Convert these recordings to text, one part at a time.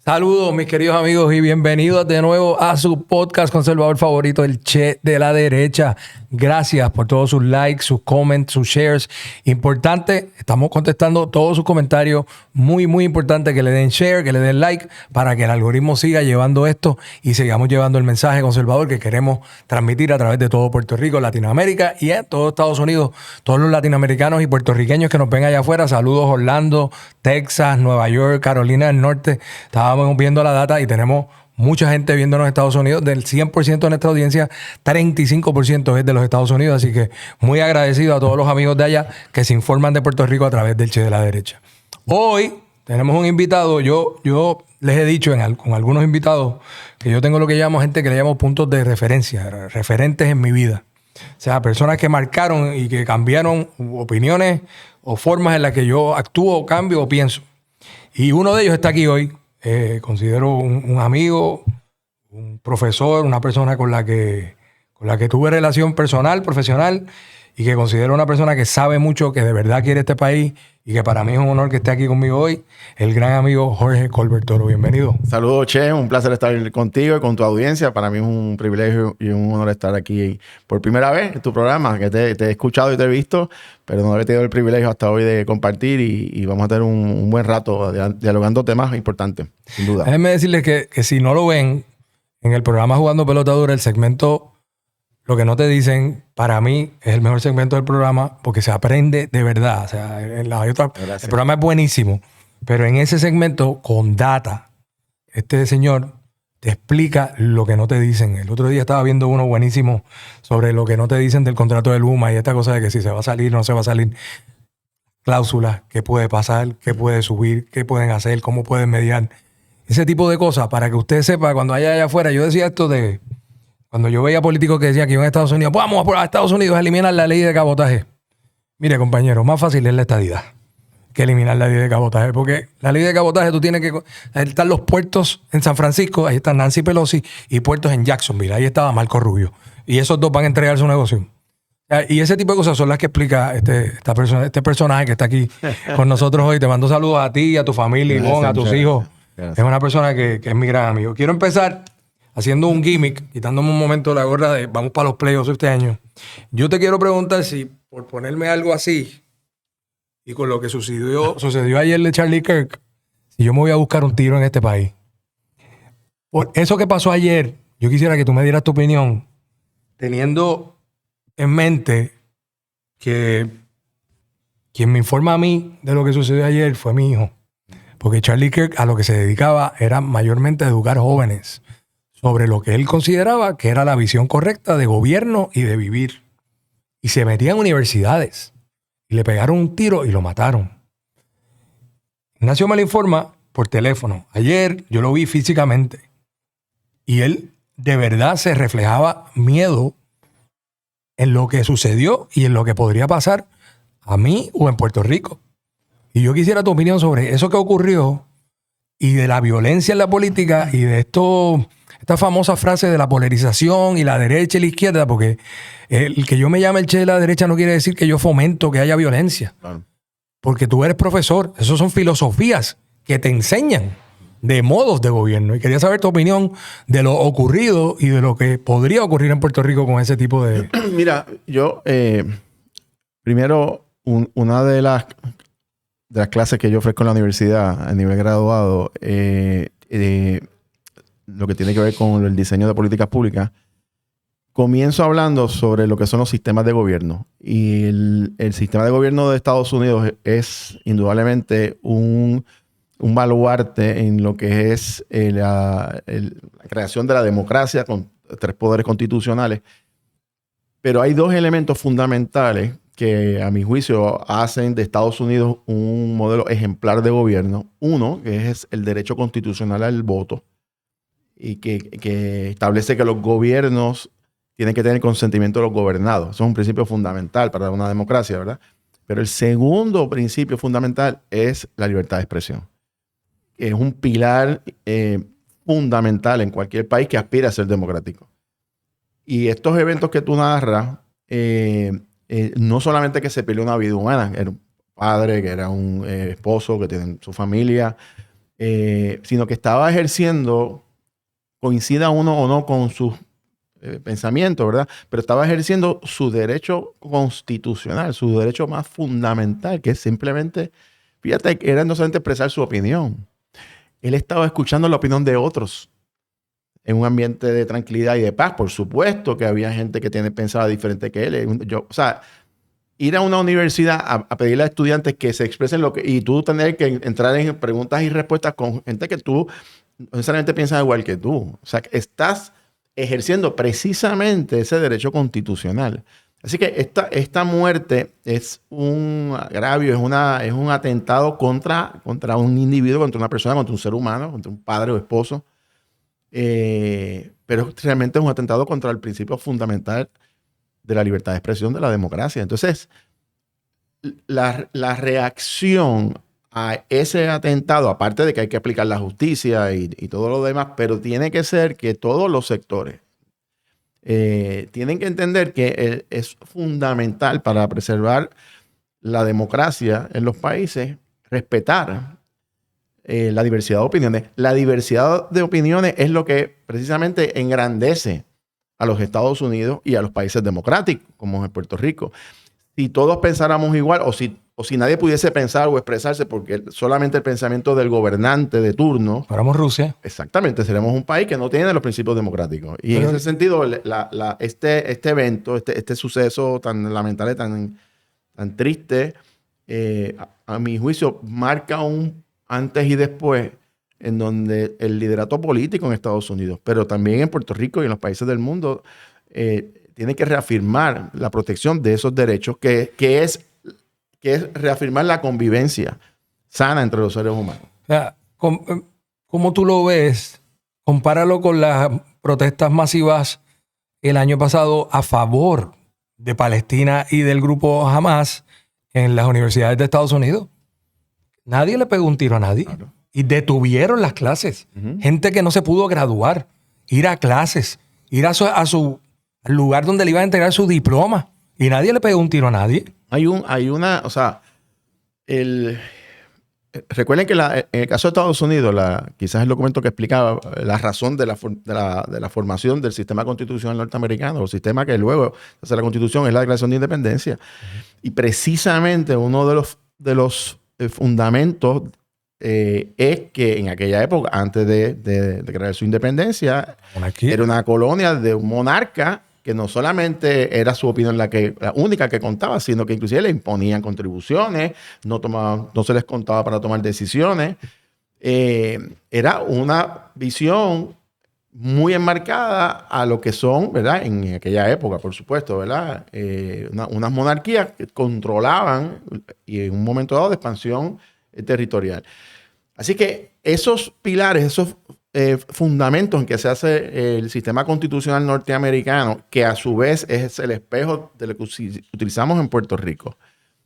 Saludos, mis queridos amigos, y bienvenidos de nuevo a su podcast conservador favorito, el Che de la Derecha. Gracias por todos sus likes, sus comments, sus shares. Importante, estamos contestando todos sus comentarios. Muy importante que le den share, que le den like, para que el algoritmo siga llevando esto y sigamos llevando el mensaje conservador que queremos transmitir a través de todo Puerto Rico, Latinoamérica y en todo Estados Unidos. Todos los latinoamericanos y puertorriqueños que nos ven allá afuera. Saludos, Orlando, Texas, Nueva York, Carolina del Norte. Estábamos viendo la data y tenemos mucha gente viéndonos en Estados Unidos. Del 100% de nuestra audiencia, 35% es de los Estados Unidos. Así que muy agradecido a todos los amigos de allá que se informan de Puerto Rico a través del Che de la Derecha. Hoy tenemos un invitado. Yo les he dicho con algunos invitados que yo tengo lo que llamo gente que le llamo puntos de referencia, referentes en mi vida. O sea, personas que marcaron y que cambiaron opiniones o formas en las que yo actúo, cambio o pienso. Y uno de ellos está aquí hoy. Considero un amigo, un profesor, una persona con la que tuve relación personal, profesional, y que considero una persona que sabe mucho, que de verdad quiere este país, y que para mí es un honor que esté aquí conmigo hoy, el gran amigo Jorge Colbert Toro. Bienvenido. Saludos, Che. Un placer estar contigo y con tu audiencia. Para mí es un privilegio y un honor estar aquí por primera vez en tu programa, que te he escuchado y te he visto, pero no había tenido el privilegio hasta hoy de compartir y vamos a tener un buen rato dialogando temas importantes, sin duda. Déjenme decirles que si no lo ven, en el programa Jugando Pelota Dura, el segmento Lo que no te dicen, para mí es el mejor segmento del programa porque se aprende de verdad. O sea, el programa es buenísimo, pero en ese segmento, con data, este señor te explica lo que no te dicen. El otro día estaba viendo uno buenísimo sobre lo que no te dicen del contrato de Luma y esta cosa de que si se va a salir o no se va a salir. Cláusulas, qué puede pasar, qué puede subir, qué pueden hacer, cómo pueden mediar. Ese tipo de cosas para que usted sepa cuando haya allá afuera. Yo decía esto de... Cuando yo veía políticos que decían que iban a Estados Unidos, pues vamos a Estados Unidos a eliminar la ley de cabotaje. Mire, compañero, más fácil es la estadidad que eliminar la ley de cabotaje. Porque la ley de cabotaje tú tienes que... Ahí están los puertos en San Francisco, ahí está Nancy Pelosi, y puertos en Jacksonville. Ahí estaba Marco Rubio. Y esos dos van a entregar su negocio. Y ese tipo de cosas son las que explica este personaje que está aquí con nosotros hoy. Te mando saludos a ti, a tu familia, Ivonne, a tus hijos. Gracias. Es una persona que es mi gran amigo. Quiero empezar haciendo un gimmick, quitándome un momento la gorra de vamos para los playoffs este año. Yo te quiero preguntar si, por ponerme algo así, y con lo que sucedió ayer de Charlie Kirk, si yo me voy a buscar un tiro en este país. Por eso que pasó ayer, yo quisiera que tú me dieras tu opinión, teniendo en mente que quien me informa a mí de lo que sucedió ayer fue mi hijo. Porque Charlie Kirk a lo que se dedicaba era mayormente a educar jóvenes sobre lo que él consideraba que era la visión correcta de gobierno y de vivir. Y se metía en universidades. Y le pegaron un tiro y lo mataron. Ignacio me lo informa por teléfono. Ayer yo lo vi físicamente. Y él de verdad se reflejaba miedo en lo que sucedió y en lo que podría pasar a mí o en Puerto Rico. Y yo quisiera tu opinión sobre eso que ocurrió y de la violencia en la política y de esta famosa frase de la polarización y la derecha y la izquierda, porque el que yo me llame el Che de la Derecha no quiere decir que yo fomento que haya violencia. Claro. Porque tú eres profesor. Esas son filosofías que te enseñan de modos de gobierno. Y quería saber tu opinión de lo ocurrido y de lo que podría ocurrir en Puerto Rico con ese tipo de... Mira, yo primero, una de las clases que yo ofrezco en la universidad a nivel graduado, lo que tiene que ver con el diseño de políticas públicas, comienzo hablando sobre lo que son los sistemas de gobierno. Y el sistema de gobierno de Estados Unidos es indudablemente un baluarte en lo que es la creación de la democracia con 3 poderes constitucionales. Pero hay 2 elementos fundamentales que, a mi juicio, hacen de Estados Unidos un modelo ejemplar de gobierno. Uno, que es el derecho constitucional al voto, y que establece que los gobiernos tienen que tener consentimiento de los gobernados. Eso es un principio fundamental para una democracia, ¿verdad? Pero el segundo principio fundamental es la libertad de expresión. Es un pilar fundamental en cualquier país que aspire a ser democrático. Y estos eventos que tú narras, no solamente que se peleó una vida humana, era un padre, que era un esposo, que tiene su familia, sino que estaba ejerciendo, coincida uno o no con sus pensamientos, ¿verdad? Pero estaba ejerciendo su derecho constitucional, su derecho más fundamental, que es simplemente, fíjate, que era no solamente expresar su opinión. Él estaba escuchando la opinión de otros en un ambiente de tranquilidad y de paz. Por supuesto que había gente que pensaba diferente que él. O sea, ir a una universidad a pedirle a estudiantes que se expresen lo que... Y tú tener que entrar en preguntas y respuestas con gente que tú no necesariamente piensas igual que tú. O sea, que estás ejerciendo precisamente ese derecho constitucional. Así que esta muerte es un agravio, es un atentado contra un individuo, contra una persona, contra un ser humano, contra un padre o esposo. Pero realmente es un atentado contra el principio fundamental de la libertad de expresión, de la democracia. Entonces, la reacción a ese atentado, aparte de que hay que aplicar la justicia y todo lo demás, pero tiene que ser que todos los sectores tienen que entender que es fundamental para preservar la democracia en los países, respetar la diversidad de opiniones. La diversidad de opiniones es lo que precisamente engrandece a los Estados Unidos y a los países democráticos, como en Puerto Rico. Si todos pensáramos igual, o si nadie pudiese pensar o expresarse, porque solamente el pensamiento del gobernante de turno... Fuéramos Rusia. Exactamente, seremos un país que no tiene los principios democráticos. Y en ese sentido, este evento, este suceso tan lamentable, tan triste, a mi juicio, marca un antes y después en donde el liderato político en Estados Unidos, pero también en Puerto Rico y en los países del mundo, tiene que reafirmar la protección de esos derechos, que es reafirmar la convivencia sana entre los seres humanos. O sea, ¿cómo tú lo ves? Compáralo con las protestas masivas el año pasado a favor de Palestina y del grupo Hamas en las universidades de Estados Unidos. Nadie le pegó un tiro a nadie. Claro. Y detuvieron las clases. Gente que no se pudo graduar, ir a clases, ir a su lugar donde le iban a entregar su diploma. Y nadie le pegó un tiro a nadie. Recuerden que en el caso de Estados Unidos, quizás el documento que explicaba la razón de la formación del sistema constitucional norteamericano, el sistema que luego hace la Constitución, es la Declaración de Independencia. Y precisamente uno de los fundamentos es que en aquella época, antes de crear su independencia, era una colonia de un monarca que no solamente era su opinión la única que contaba, sino que inclusive le imponían contribuciones, no se les contaba para tomar decisiones. Era una visión muy enmarcada a lo que son, ¿verdad? En aquella época, por supuesto, ¿verdad? Unas monarquías que controlaban y en un momento dado de expansión territorial. Así que esos pilares, esos fundamentos en que se hace el sistema constitucional norteamericano, que a su vez es el espejo de lo que utilizamos en Puerto Rico,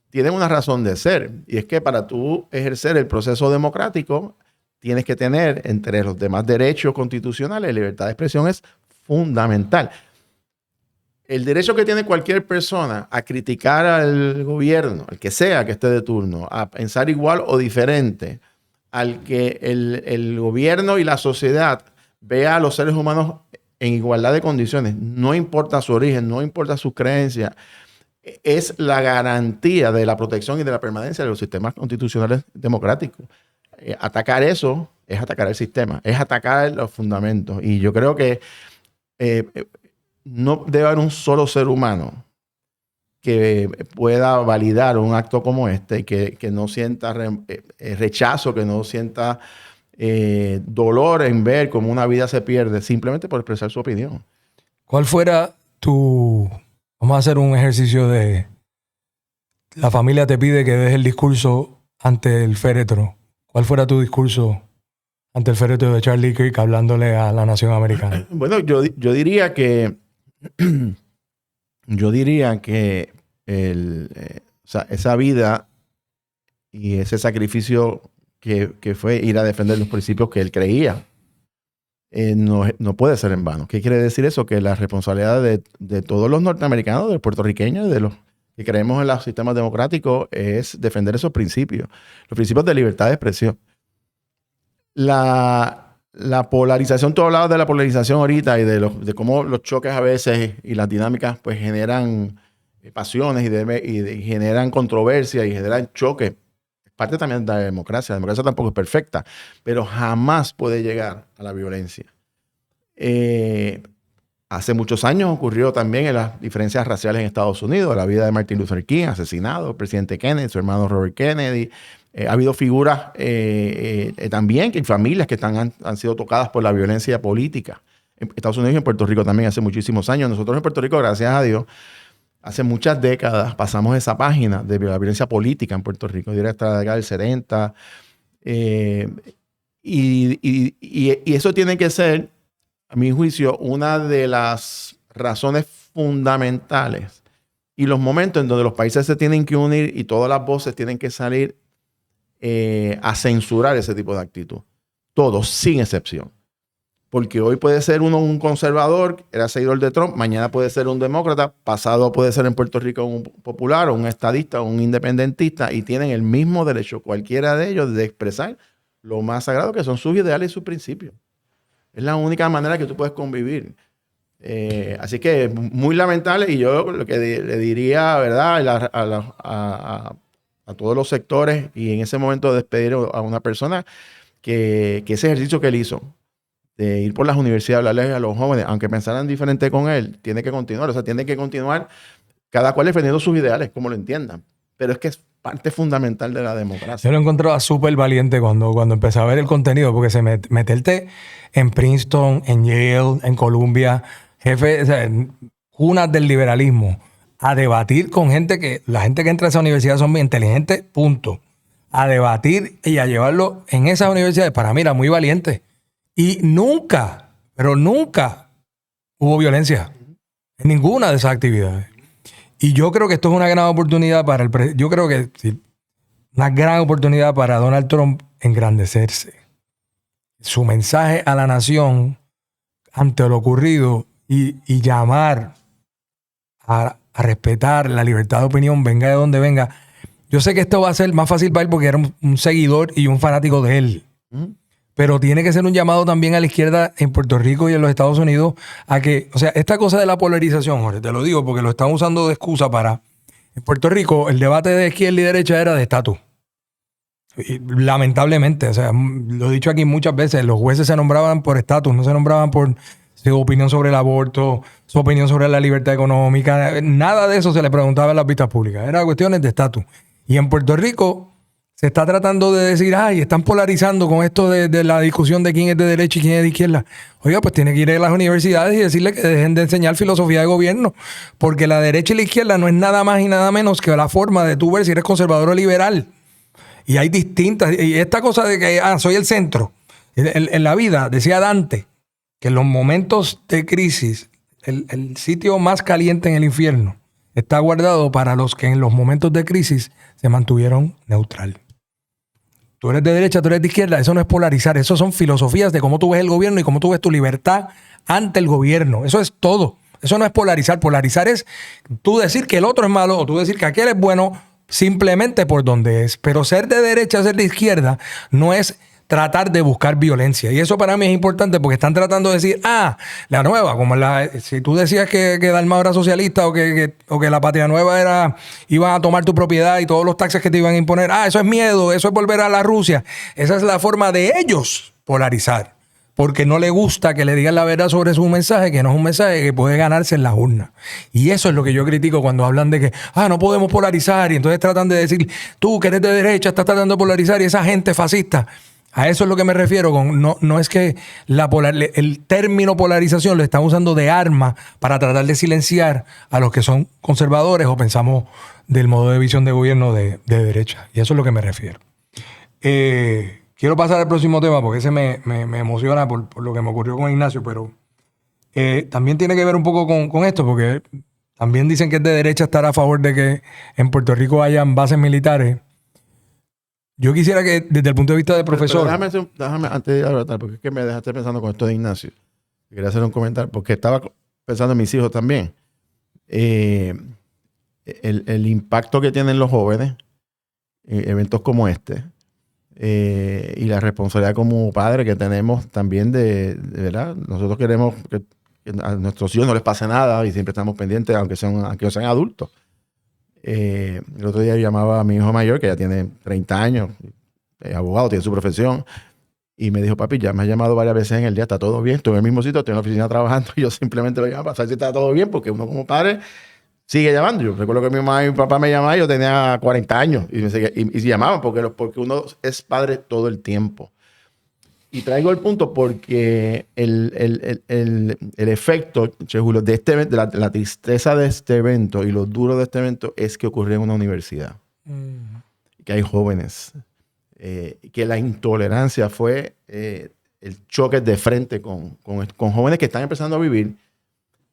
tienen una razón de ser. Y es que para tú ejercer el proceso democrático, tienes que tener entre los demás derechos constitucionales, la libertad de expresión es fundamental. El derecho que tiene cualquier persona a criticar al gobierno, el que sea que esté de turno, a pensar igual o diferente, al que el gobierno y la sociedad vea a los seres humanos en igualdad de condiciones, no importa su origen, no importa sus creencias, es la garantía de la protección y de la permanencia de los sistemas constitucionales democráticos. Atacar eso es atacar el sistema, es atacar los fundamentos. Y yo creo que no debe haber un solo ser humano que pueda validar un acto como este, que no sienta rechazo, que no sienta dolor en ver cómo una vida se pierde simplemente por expresar su opinión. ¿Cuál fuera vamos a hacer un ejercicio de... La familia te pide que des el discurso ante el féretro. ¿Cuál fuera tu discurso ante el féretro de Charlie Kirk hablándole a la nación americana? Bueno, yo diría que... Yo diría que esa vida y ese sacrificio que fue ir a defender los principios que él creía, no puede ser en vano. ¿Qué quiere decir eso? Que la responsabilidad de todos los norteamericanos, de los puertorriqueños, de los que creemos en los sistemas democráticos, es defender esos principios, los principios de libertad de expresión. La polarización, tú hablabas de la polarización ahorita y de cómo los choques a veces y las dinámicas pues generan pasiones y generan controversia y generan choques. Es parte también de la democracia. La democracia tampoco es perfecta, pero jamás puede llegar a la violencia. Hace muchos años ocurrió también en las diferencias raciales en Estados Unidos, la vida de Martin Luther King, asesinado, el presidente Kennedy, su hermano Robert Kennedy. Ha habido figuras también, que familias que han sido tocadas por la violencia política. En Estados Unidos y en Puerto Rico también hace muchísimos años. Nosotros en Puerto Rico, gracias a Dios, hace muchas décadas pasamos esa página de la violencia política en Puerto Rico, directa a la década del 70. Y eso tiene que ser, a mi juicio, una de las razones fundamentales y los momentos en donde los países se tienen que unir y todas las voces tienen que salir a censurar ese tipo de actitud. Todos, sin excepción. Porque hoy puede ser uno un conservador, era seguidor de Trump, mañana puede ser un demócrata, pasado puede ser en Puerto Rico un popular, o un estadista, o un independentista, y tienen el mismo derecho, cualquiera de ellos, de expresar lo más sagrado que son sus ideales y sus principios. Es la única manera que tú puedes convivir. Así que muy lamentable, y yo lo que le diría, ¿verdad?, a todos los sectores, y en ese momento despedir a una persona que ese ejercicio que él hizo de ir por las universidades, hablarles a los jóvenes, aunque pensaran diferente con él, tiene que continuar. O sea, tiene que continuar cada cual defendiendo sus ideales, como lo entiendan. Pero es que es parte fundamental de la democracia. Yo lo encontraba súper valiente cuando empecé a ver el contenido, porque meterte en Princeton, en Yale, en Columbia, jefe, o sea, cunas del liberalismo, a debatir con la gente que entra a esa universidad son muy inteligentes, punto. A debatir y a llevarlo en esas universidades, para mí era muy valiente. Y nunca, pero nunca hubo violencia en ninguna de esas actividades. Y yo creo que esto es una gran oportunidad yo creo que sí, una gran oportunidad para Donald Trump engrandecerse. Su mensaje a la nación ante lo ocurrido y llamar a respetar la libertad de opinión, venga de donde venga. Yo sé que esto va a ser más fácil para él porque era un seguidor y un fanático de él. Pero tiene que ser un llamado también a la izquierda en Puerto Rico y en los Estados Unidos a que, o sea, esta cosa de la polarización, Jorge, te lo digo porque lo están usando de excusa para... En Puerto Rico el debate de izquierda y derecha era de estatus. Y lamentablemente, o sea, lo he dicho aquí muchas veces, los jueces se nombraban por estatus, no se nombraban por su opinión sobre el aborto, su opinión sobre la libertad económica, nada de eso se le preguntaba en las vistas públicas, eran cuestiones de estatus. Y en Puerto Rico se está tratando de decir, ay, están polarizando con esto de la discusión de quién es de derecha y quién es de izquierda. Oiga, pues tiene que ir a las universidades y decirle que dejen de enseñar filosofía de gobierno, porque la derecha y la izquierda no es nada más y nada menos que la forma de tú ver si eres conservador o liberal. Y hay distintas, y esta cosa de que soy el centro. En la vida, decía Dante, que en los momentos de crisis, el sitio más caliente en el infierno está guardado para los que en los momentos de crisis se mantuvieron neutral. Tú eres de derecha, tú eres de izquierda, eso no es polarizar, eso son filosofías de cómo tú ves el gobierno y cómo tú ves tu libertad ante el gobierno. Eso es todo. Eso no es polarizar. Polarizar es tú decir que el otro es malo o tú decir que aquel es bueno simplemente por donde es. Pero ser de derecha, ser de izquierda, no es tratar de buscar violencia. Y eso para mí es importante porque están tratando de decir, la nueva, como si tú decías que Dalmau era socialista o que la Patria Nueva iban a tomar tu propiedad y todos los taxes que te iban a imponer, eso es miedo, eso es volver a la Rusia. Esa es la forma de ellos polarizar. Porque no le gusta que le digan la verdad sobre su mensaje, que no es un mensaje que puede ganarse en las urnas. Y eso es lo que yo critico cuando hablan de que, no podemos polarizar. Y entonces tratan de decir, tú que eres de derecha estás tratando de polarizar y esa gente fascista. A eso es lo que me refiero con, no es que el término polarización lo están usando de arma para tratar de silenciar a los que son conservadores o pensamos del modo de visión de gobierno de derecha. Y eso es lo que me refiero. Quiero pasar al próximo tema porque ese me emociona por lo que me ocurrió con Ignacio, pero también tiene que ver un poco con esto, porque también dicen que es de derecha estar a favor de que en Puerto Rico hayan bases militares. Yo quisiera que, desde el punto de vista de profesor... Pero déjame, antes de hablar, porque es que me dejaste pensando con esto de Ignacio. Quería hacer un comentario, porque estaba pensando en mis hijos también. El impacto que tienen los jóvenes, eventos como este, y la responsabilidad como padre que tenemos también de ¿verdad? Nosotros queremos que a nuestros hijos no les pase nada y siempre estamos pendientes, aunque sean adultos. El otro día llamaba a mi hijo mayor, que ya tiene 30 años, abogado, tiene su profesión, y me dijo, papi, ya me has llamado varias veces en el día, está todo bien, estoy en el mismo sitio, estoy en la oficina trabajando, y yo simplemente lo llamo para saber si está todo bien, porque uno como padre sigue llamando. Yo recuerdo que mi mamá y mi papá me llamaban, yo tenía 40 años, y llamaban, porque uno es padre todo el tiempo. Y traigo el punto porque el efecto, Che Julio, de este evento, la tristeza de este evento y lo duro de este evento es que ocurrió en una universidad. Que hay jóvenes. Que la intolerancia fue el choque de frente con jóvenes que están empezando a vivir,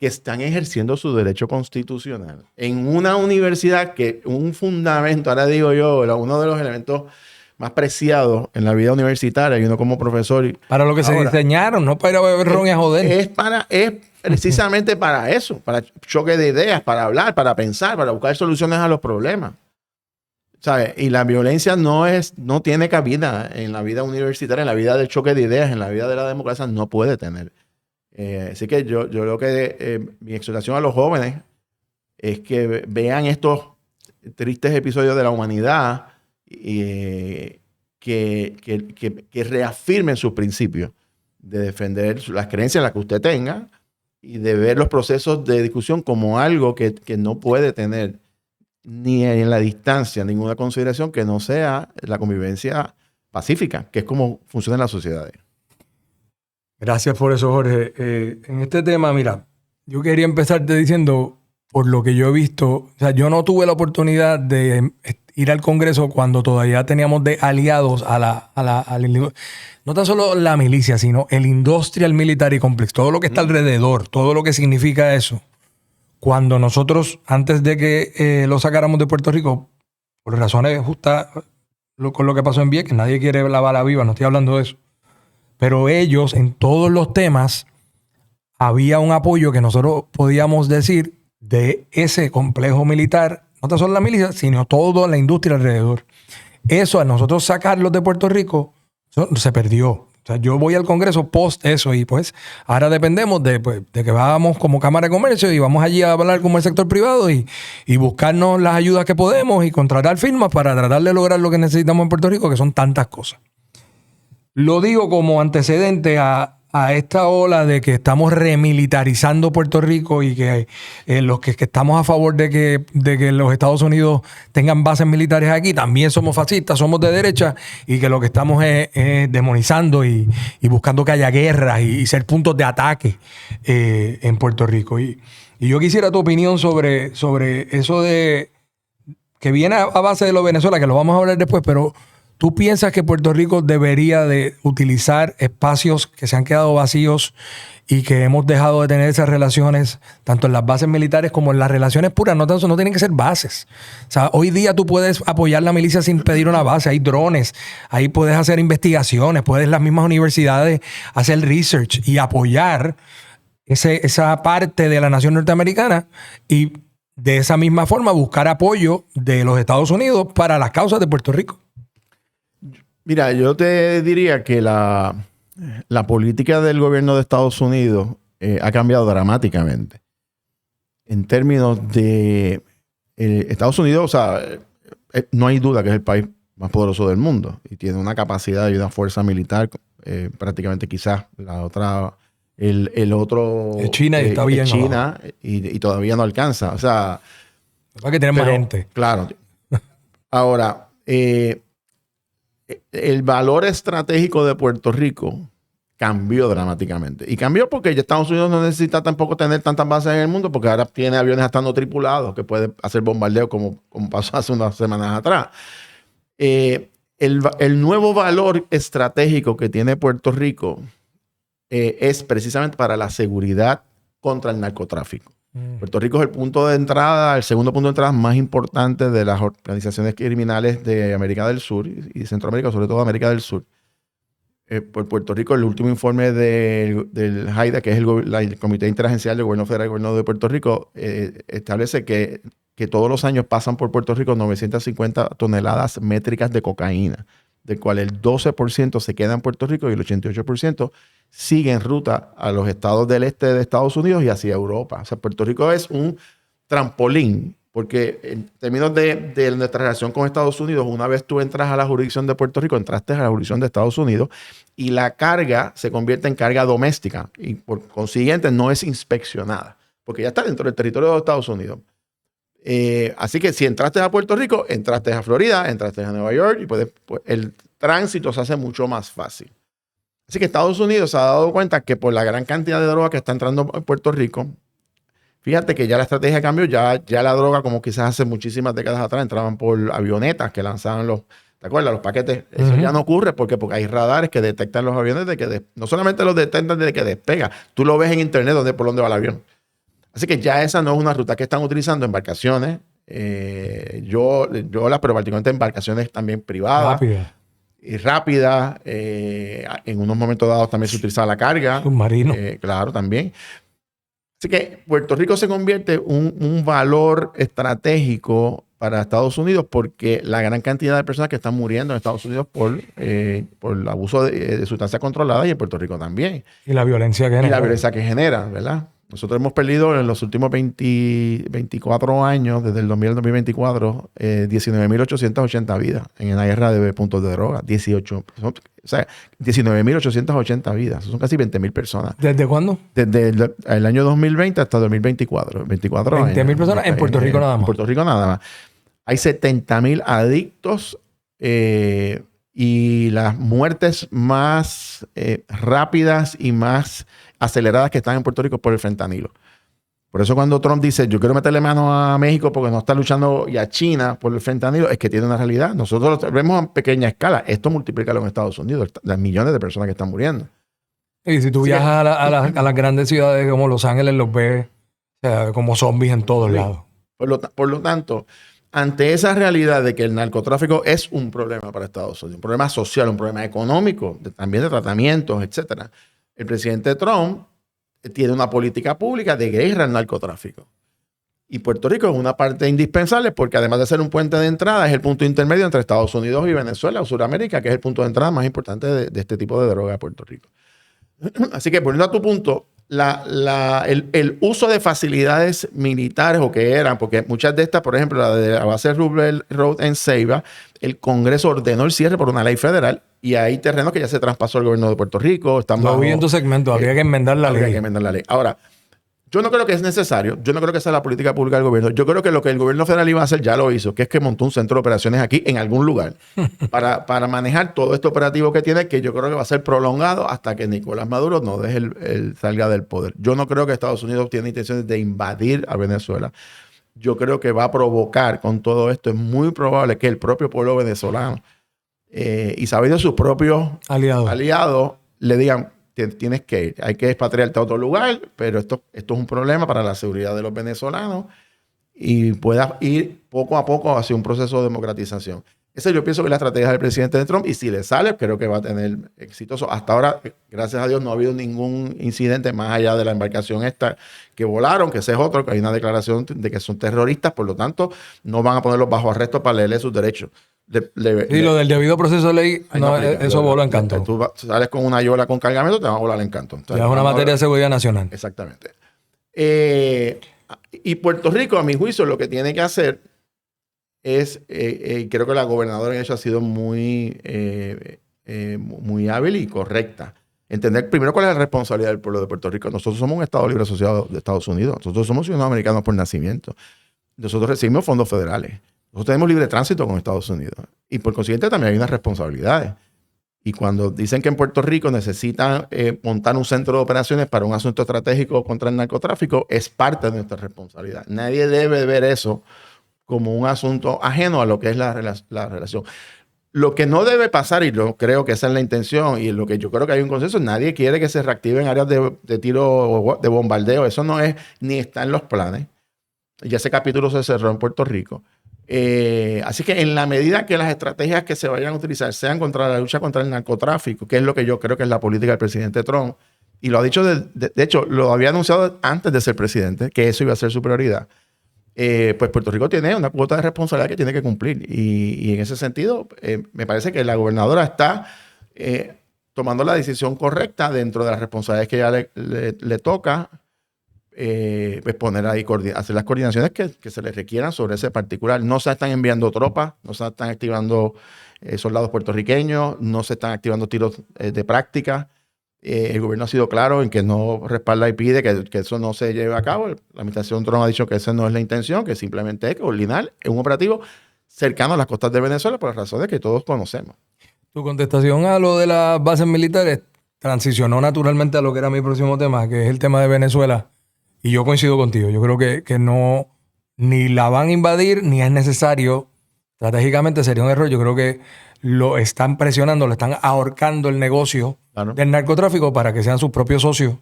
que están ejerciendo su derecho constitucional en una universidad que un fundamento, ahora digo yo, uno de los elementos más preciados en la vida universitaria, y uno como profesor. Para lo que se diseñaron, no para ir a beber ron y a joder. Es precisamente para eso, para choque de ideas, para hablar, para pensar, para buscar soluciones a los problemas. ¿Sabes? Y la violencia no tiene cabida en la vida universitaria, en la vida del choque de ideas, en la vida de la democracia, no puede tener. Así que yo creo que mi exhortación a los jóvenes es que vean estos tristes episodios de la humanidad y que reafirmen sus principios de defender las creencias las que usted tenga y de ver los procesos de discusión como algo que no puede tener ni en la distancia ninguna consideración que no sea la convivencia pacífica, que es como funcionan las sociedades. Gracias por eso, Jorge. En este tema, mira, yo quería empezarte diciendo, por lo que yo he visto, o sea, yo no tuve la oportunidad de ir al Congreso cuando todavía teníamos de aliados no tan solo la milicia, sino el Industrial Military Complex, todo lo que está alrededor, todo lo que significa eso. Cuando nosotros, antes de que lo sacáramos de Puerto Rico, por razones justas con lo que pasó en Vieques, nadie quiere la bala viva, no estoy hablando de eso. Pero ellos, en todos los temas, había un apoyo que nosotros podíamos decir de ese complejo militar, no tan solo la milicia, sino toda la industria alrededor. Eso, a nosotros sacarlos de Puerto Rico, se perdió. O sea, yo voy al Congreso post eso y pues ahora dependemos de que vamos como Cámara de Comercio y vamos allí a hablar como el sector privado y buscarnos las ayudas que podemos y contratar firmas para tratar de lograr lo que necesitamos en Puerto Rico, que son tantas cosas. Lo digo como antecedente a esta ola de que estamos remilitarizando Puerto Rico y que los que estamos a favor de que los Estados Unidos tengan bases militares aquí, también somos fascistas, somos de derecha y que lo que estamos es demonizando y buscando que haya guerras y ser puntos de ataque en Puerto Rico. Y yo quisiera tu opinión sobre eso de que viene a base de lo de Venezuela, que lo vamos a hablar después, pero ¿tú piensas que Puerto Rico debería de utilizar espacios que se han quedado vacíos y que hemos dejado de tener esas relaciones, tanto en las bases militares como en las relaciones puras? No tienen que ser bases. O sea, hoy día tú puedes apoyar la milicia sin pedir una base. Hay drones, ahí puedes hacer investigaciones, puedes las mismas universidades hacer research y apoyar esa parte de la nación norteamericana y de esa misma forma buscar apoyo de los Estados Unidos para las causas de Puerto Rico. Mira, yo te diría que la política del gobierno de Estados Unidos ha cambiado dramáticamente. En términos de Estados Unidos, o sea, no hay duda que es el país más poderoso del mundo y tiene una capacidad y una fuerza militar prácticamente quizás la otra, el otro... China y está bien. China y todavía no alcanza. O sea... Para que tenemos más gente. Claro. Ahora... el valor estratégico de Puerto Rico cambió dramáticamente. Y cambió porque ya Estados Unidos no necesita tampoco tener tantas bases en el mundo porque ahora tiene aviones hasta no tripulados que pueden hacer bombardeos como pasó hace unas semanas atrás. El nuevo valor estratégico que tiene Puerto Rico es precisamente para la seguridad contra el narcotráfico. Puerto Rico es el punto de entrada, el segundo punto de entrada más importante de las organizaciones criminales de América del Sur y Centroamérica, sobre todo América del Sur. Por Puerto Rico, el último informe del JAIDA, que es el Comité Interagencial del Gobierno Federal y Gobierno de Puerto Rico, establece que todos los años pasan por Puerto Rico 950 toneladas métricas de cocaína. del cual el 12% se queda en Puerto Rico y el 88% sigue en ruta a los estados del este de Estados Unidos y hacia Europa. O sea, Puerto Rico es un trampolín, porque en términos de nuestra relación con Estados Unidos, una vez tú entras a la jurisdicción de Puerto Rico, entraste a la jurisdicción de Estados Unidos y la carga se convierte en carga doméstica y por consiguiente no es inspeccionada, porque ya está dentro del territorio de Estados Unidos. Así que si entraste a Puerto Rico, entraste a Florida, entraste a Nueva York y pues, el tránsito se hace mucho más fácil. Así que Estados Unidos se ha dado cuenta que por la gran cantidad de droga que está entrando en Puerto Rico, fíjate que ya la estrategia cambió, ya la droga, como quizás hace muchísimas décadas atrás, entraban por avionetas que lanzaban ¿te acuerdas? Los paquetes. Eso ya no ocurre porque hay radares que detectan los aviones no solamente los detectan desde que despega, tú lo ves en internet por dónde va el avión. Así que ya esa no es una ruta que están utilizando embarcaciones. Yo las, pero particularmente embarcaciones también privadas. Rápida. En unos momentos dados también se utilizaba la carga. Submarino. Claro, también. Así que Puerto Rico se convierte en un valor estratégico para Estados Unidos porque la gran cantidad de personas que están muriendo en Estados Unidos por el abuso de sustancias controladas y en Puerto Rico también. Y la violencia que genera. Y la violencia que genera, ¿verdad? Nosotros hemos perdido en los últimos 24 años, desde el 2000 al 2024, 19.880 vidas en la guerra de puntos de droga. 19.880 vidas. Son casi 20.000 personas. ¿Desde cuándo? Desde el año 2020 hasta 2024. 24 años. 20.000 personas en Puerto Rico nada más. En Puerto Rico nada más. Hay 70.000 adictos y las muertes más rápidas y más aceleradas que están en Puerto Rico por el fentanilo. Por eso cuando Trump dice, yo quiero meterle mano a México porque no está luchando, y a China por el fentanilo, es que tiene una realidad. Nosotros lo vemos a pequeña escala. Esto multiplícalo en Estados Unidos, las millones de personas que están muriendo. Y si tú viajas a las grandes ciudades como Los Ángeles, los ves como zombies en todos lados. Por lo tanto, ante esa realidad de que el narcotráfico es un problema para Estados Unidos, un problema social, un problema económico, también de tratamientos, etcétera, el presidente Trump tiene una política pública de guerra al narcotráfico. Y Puerto Rico es una parte indispensable porque además de ser un puente de entrada, es el punto intermedio entre Estados Unidos y Venezuela o Sudamérica, que es el punto de entrada más importante de este tipo de droga a Puerto Rico. Así que, volviendo a tu punto, el uso de facilidades militares o que eran, porque muchas de estas, por ejemplo, la de la base Roosevelt Road en Ceiba, el Congreso ordenó el cierre por una ley federal y hay terrenos que ya se traspasó al gobierno de Puerto Rico. Lo vi en tu segmento, habría que enmendar la ley. Habría que enmendar la ley. Ahora, yo no creo que es necesario, yo no creo que sea la política pública del gobierno. Yo creo que lo que el gobierno federal iba a hacer ya lo hizo, que es que montó un centro de operaciones aquí en algún lugar para manejar todo este operativo que tiene, que yo creo que va a ser prolongado hasta que Nicolás Maduro no deje salga del poder. Yo no creo que Estados Unidos tiene intenciones de invadir a Venezuela. Yo creo que va a provocar con todo esto, es muy probable que el propio pueblo venezolano y sabiendo sus propios aliados le digan, tienes que ir, hay que expatriarte a otro lugar, pero esto es un problema para la seguridad de los venezolanos y puedas ir poco a poco hacia un proceso de democratización. Esa yo pienso que es la estrategia del presidente de Trump y si le sale, creo que va a tener exitoso. Hasta ahora, gracias a Dios, no ha habido ningún incidente más allá de la embarcación esta que volaron, que ese es otro, que hay una declaración de que son terroristas, por lo tanto, no van a ponerlos bajo arresto para leerle sus derechos. Lo del debido proceso de ley, no, eso voló en Cantón. Tú sales con una yola con cargamento, te van a volar en Cantón. Es una materia de seguridad nacional. Exactamente. Y Puerto Rico, a mi juicio, lo que tiene que hacer es, creo que la gobernadora en eso ha sido muy hábil y correcta. Entender primero cuál es la responsabilidad del pueblo de Puerto Rico. Nosotros somos un Estado libre asociado de Estados Unidos. Nosotros somos ciudadanos americanos por nacimiento. Nosotros recibimos fondos federales. Nosotros tenemos libre tránsito con Estados Unidos. Y por consiguiente también hay unas responsabilidades. Y cuando dicen que en Puerto Rico necesitan montar un centro de operaciones para un asunto estratégico contra el narcotráfico, es parte de nuestra responsabilidad. Nadie debe ver eso como un asunto ajeno a lo que es la relación. Lo que no debe pasar, y yo creo que esa es la intención, y lo que yo creo que hay un consenso, nadie quiere que se reactiven áreas de tiro, de bombardeo. Eso no es, ni está en los planes. Ya ese capítulo se cerró en Puerto Rico. Así que en la medida que las estrategias que se vayan a utilizar sean contra la lucha contra el narcotráfico, que es lo que yo creo que es la política del presidente Trump, y lo ha dicho, de hecho, lo había anunciado antes de ser presidente, que eso iba a ser su prioridad. pues Puerto Rico tiene una cuota de responsabilidad que tiene que cumplir. Y en ese sentido, me parece que la gobernadora está tomando la decisión correcta dentro de las responsabilidades que ella le toca, pues poner ahí, hacer las coordinaciones que se le requieran sobre ese particular. No se están enviando tropas, no se están activando soldados puertorriqueños, no se están activando tiros de práctica. El gobierno ha sido claro en que no respalda y pide que eso no se lleve a cabo. La administración Trump ha dicho que esa no es la intención, que simplemente es coordinar un operativo cercano a las costas de Venezuela por las razones que todos conocemos. Tu contestación a lo de las bases militares transicionó naturalmente a lo que era mi próximo tema, que es el tema de Venezuela. Y yo coincido contigo. Yo creo que no, ni la van a invadir, ni es necesario. Estratégicamente sería un error. Yo creo que lo están presionando, lo están ahorcando el negocio del narcotráfico para que sean sus propios socios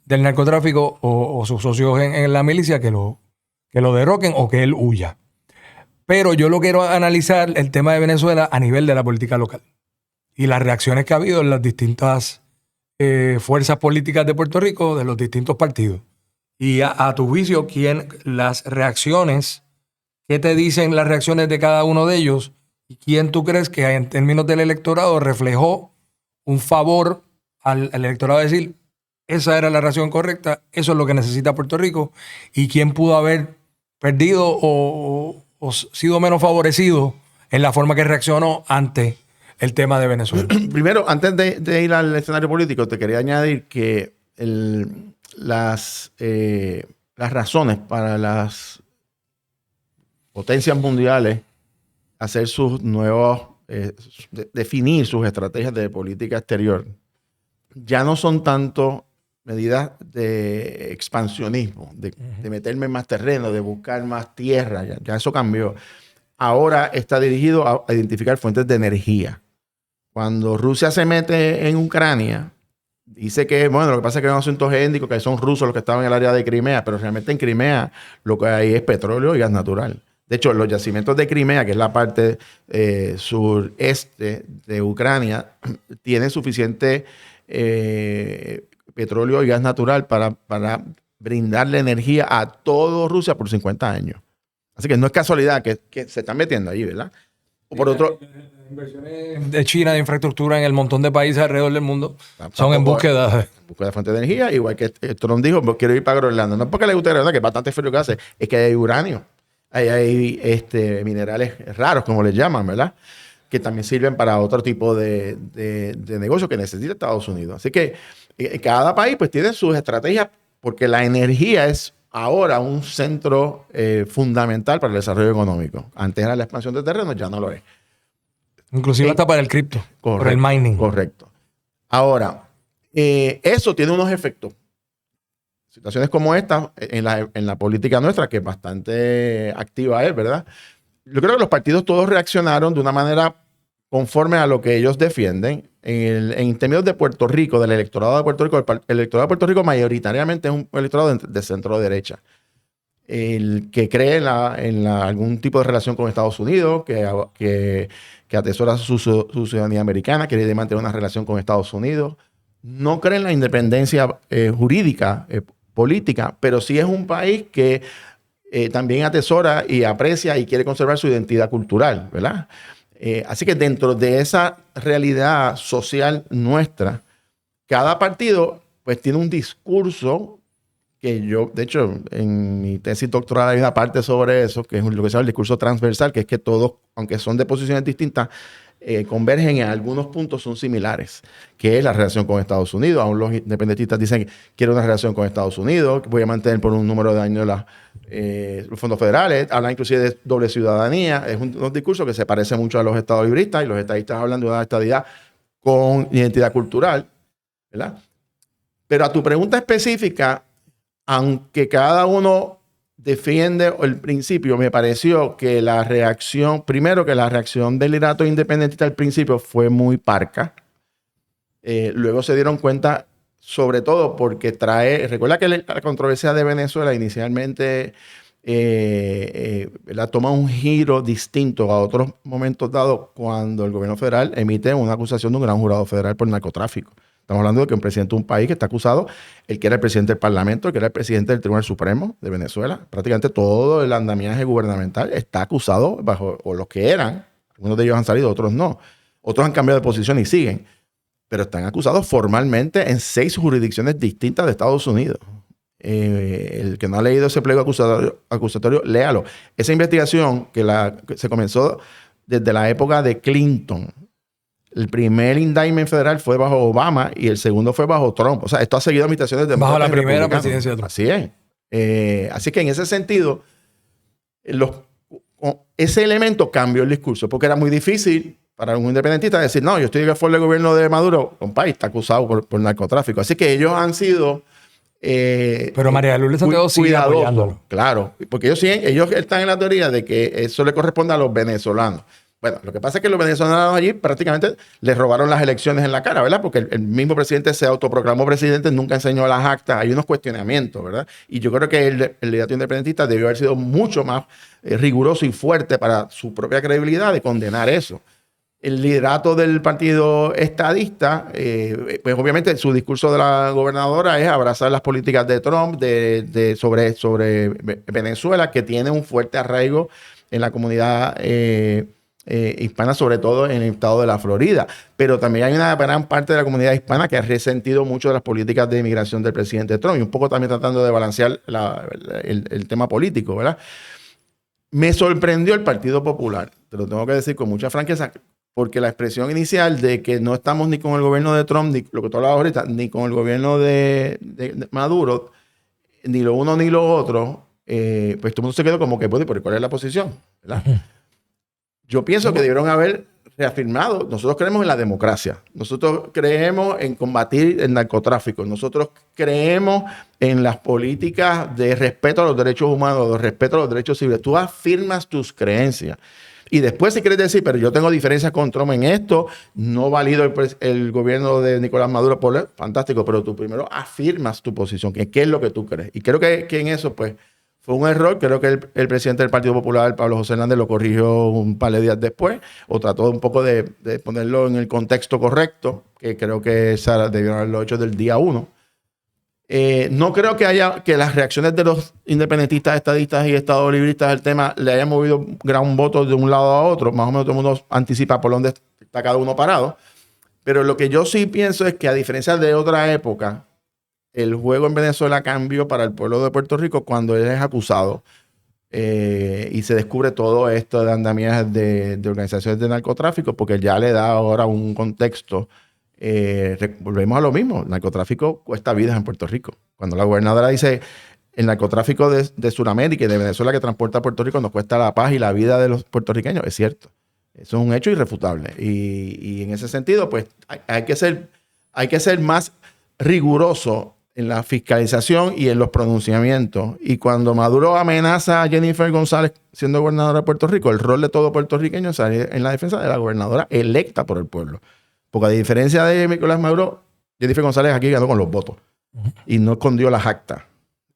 del narcotráfico o sus socios en la milicia que lo derroquen o que él huya. Pero yo lo quiero analizar el tema de Venezuela a nivel de la política local y las reacciones que ha habido en las distintas fuerzas políticas de Puerto Rico, de los distintos partidos. Y a tu juicio, las reacciones, ¿qué te dicen las reacciones de cada uno de ellos? ¿Y quién tú crees que en términos del electorado reflejó un favor al electorado de decir, esa era la reacción correcta, eso es lo que necesita Puerto Rico? ¿Y quién pudo haber perdido o sido menos favorecido en la forma que reaccionó ante el tema de Venezuela? Primero, antes de ir al escenario político, te quería añadir que las razones para las potencias mundiales hacer sus nuevos, definir sus estrategias de política exterior, ya no son tanto medidas de expansionismo, de meterme en más terreno, de buscar más tierra, ya eso cambió. Ahora está dirigido a identificar fuentes de energía. Cuando Rusia se mete en Ucrania, dice que, bueno, lo que pasa es que es un asunto étnico, que son rusos los que estaban en el área de Crimea, pero realmente en Crimea lo que hay es petróleo y gas natural. De hecho, los yacimientos de Crimea, que es la parte sureste de Ucrania, tienen suficiente petróleo y gas natural para brindarle energía a toda Rusia por 50 años. Así que no es casualidad que se están metiendo ahí, ¿verdad? O por otro... Las inversiones de China de infraestructura en el montón de países alrededor del mundo son en búsqueda de fuente de energía, igual que Trump dijo, quiero ir para Groenlandia. No es porque le guste Groenlandia, que es bastante frío que hace, es que hay uranio. Hay minerales raros, como les llaman, ¿verdad? Que también sirven para otro tipo de negocio que necesita Estados Unidos. Así que cada país pues tiene sus estrategias, porque la energía es ahora un centro fundamental para el desarrollo económico. Antes era la expansión de terrenos, ya no lo es. Inclusive hasta para el cripto, por el mining. Correcto. Ahora, eso tiene unos efectos. Situaciones como esta en la política nuestra, que es bastante activa, ¿verdad? Yo creo que los partidos todos reaccionaron de una manera conforme a lo que ellos defienden. En términos de Puerto Rico, del electorado de Puerto Rico, el electorado de Puerto Rico mayoritariamente es un electorado de centro-derecha. El que cree en algún tipo de relación con Estados Unidos, que atesora su ciudadanía americana, quiere mantener una relación con Estados Unidos. No cree en la independencia jurídica, política, pero sí es un país que también atesora y aprecia y quiere conservar su identidad cultural, ¿verdad? Así que dentro de esa realidad social nuestra, cada partido pues tiene un discurso que yo, de hecho, en mi tesis doctoral hay una parte sobre eso, que es lo que se llama el discurso transversal, que es que todos, aunque son de posiciones distintas, convergen en algunos puntos, son similares, que es la relación con Estados Unidos. Aún los independentistas dicen que quiero una relación con Estados Unidos, que voy a mantener por un número de años los fondos federales, hablan inclusive de doble ciudadanía. Es un discurso que se parece mucho a los estados libristas, y los estadistas hablan de una estadidad con identidad cultural, ¿verdad? Pero a tu pregunta específica, aunque cada uno defiende el principio, me pareció que la reacción del liderato independentista al principio fue muy parca. Luego se dieron cuenta, sobre todo porque recuerda que la controversia de Venezuela inicialmente la toma un giro distinto a otros momentos dados cuando el gobierno federal emite una acusación de un gran jurado federal por narcotráfico. Estamos hablando de que un presidente de un país que está acusado, el que era el presidente del Parlamento, el que era el presidente del Tribunal Supremo de Venezuela, prácticamente todo el andamiaje gubernamental está acusado bajo, o los que eran, algunos de ellos han salido, otros no. Otros han cambiado de posición y siguen. Pero están acusados formalmente en 6 jurisdicciones distintas de Estados Unidos. El que no ha leído ese pliego acusatorio, léalo. Esa investigación que se comenzó desde la época de Clinton. El primer indictment federal fue bajo Obama y el segundo fue bajo Trump. O sea, esto ha seguido administraciones de bajo la primera presidencia de Trump. Así es. Así que en ese sentido, ese elemento cambió el discurso porque era muy difícil para un independentista decir, no, yo estoy a favor del gobierno de Maduro, compadre, está acusado por narcotráfico. Así que ellos han sido pero María Lourdes Santiago sigue apoyándolo. Claro, porque ellos están en la teoría de que eso le corresponde a los venezolanos. Bueno, lo que pasa es que los venezolanos allí prácticamente les robaron las elecciones en la cara, ¿verdad? Porque el mismo presidente se autoproclamó presidente, nunca enseñó las actas, hay unos cuestionamientos, ¿verdad? Y yo creo que el liderato independentista debió haber sido mucho más riguroso y fuerte para su propia credibilidad de condenar eso. El liderato del partido estadista, pues obviamente su discurso de la gobernadora es abrazar las políticas de Trump sobre Venezuela, que tiene un fuerte arraigo en la comunidad hispana, sobre todo en el estado de la Florida. Pero también hay una gran parte de la comunidad hispana que ha resentido mucho de las políticas de inmigración del presidente Trump y un poco también tratando de balancear el tema político, ¿verdad? Me sorprendió el Partido Popular, te lo tengo que decir con mucha franqueza, porque la expresión inicial de que no estamos ni con el gobierno de Trump, ni lo que tú hablabas ahorita, ni con el gobierno de Maduro, ni lo uno ni lo otro, pues todo el mundo se quedó como que, ¿cuál es la posición? ¿Verdad? Yo pienso que debieron haber reafirmado, nosotros creemos en la democracia, nosotros creemos en combatir el narcotráfico, nosotros creemos en las políticas de respeto a los derechos humanos, de respeto a los derechos civiles. Tú afirmas tus creencias. Y después, si quieres decir, pero yo tengo diferencias con Trump en esto, no valido el gobierno de Nicolás Maduro, fantástico, pero tú primero afirmas tu posición, qué es lo que tú crees. Y creo que en eso, pues, fue un error. Creo que el presidente del Partido Popular, Pablo José Hernández, lo corrigió un par de días después, o trató un poco de ponerlo en el contexto correcto, que creo que debieron haberlo hecho del día 1. No creo que las reacciones de los independentistas, estadistas y estadolibristas al tema le hayan movido gran voto de un lado a otro. Más o menos todo el mundo anticipa por dónde está cada uno parado. Pero lo que yo sí pienso es que, a diferencia de otra época, el juego en Venezuela cambió para el pueblo de Puerto Rico cuando él es acusado y se descubre todo esto de andamiajes de organizaciones de narcotráfico, porque ya le da ahora un contexto. Volvemos a lo mismo, el narcotráfico cuesta vidas en Puerto Rico. Cuando la gobernadora dice el narcotráfico de Sudamérica y de Venezuela que transporta a Puerto Rico nos cuesta la paz y la vida de los puertorriqueños, es cierto. Eso es un hecho irrefutable. Y en ese sentido, pues hay que ser más riguroso en la fiscalización y en los pronunciamientos. Y cuando Maduro amenaza a Jennifer González siendo gobernadora de Puerto Rico, el rol de todo puertorriqueño sale en la defensa de la gobernadora electa por el pueblo. Porque a diferencia de Nicolás Maduro, Jennifer González aquí ganó con los votos y no escondió las actas.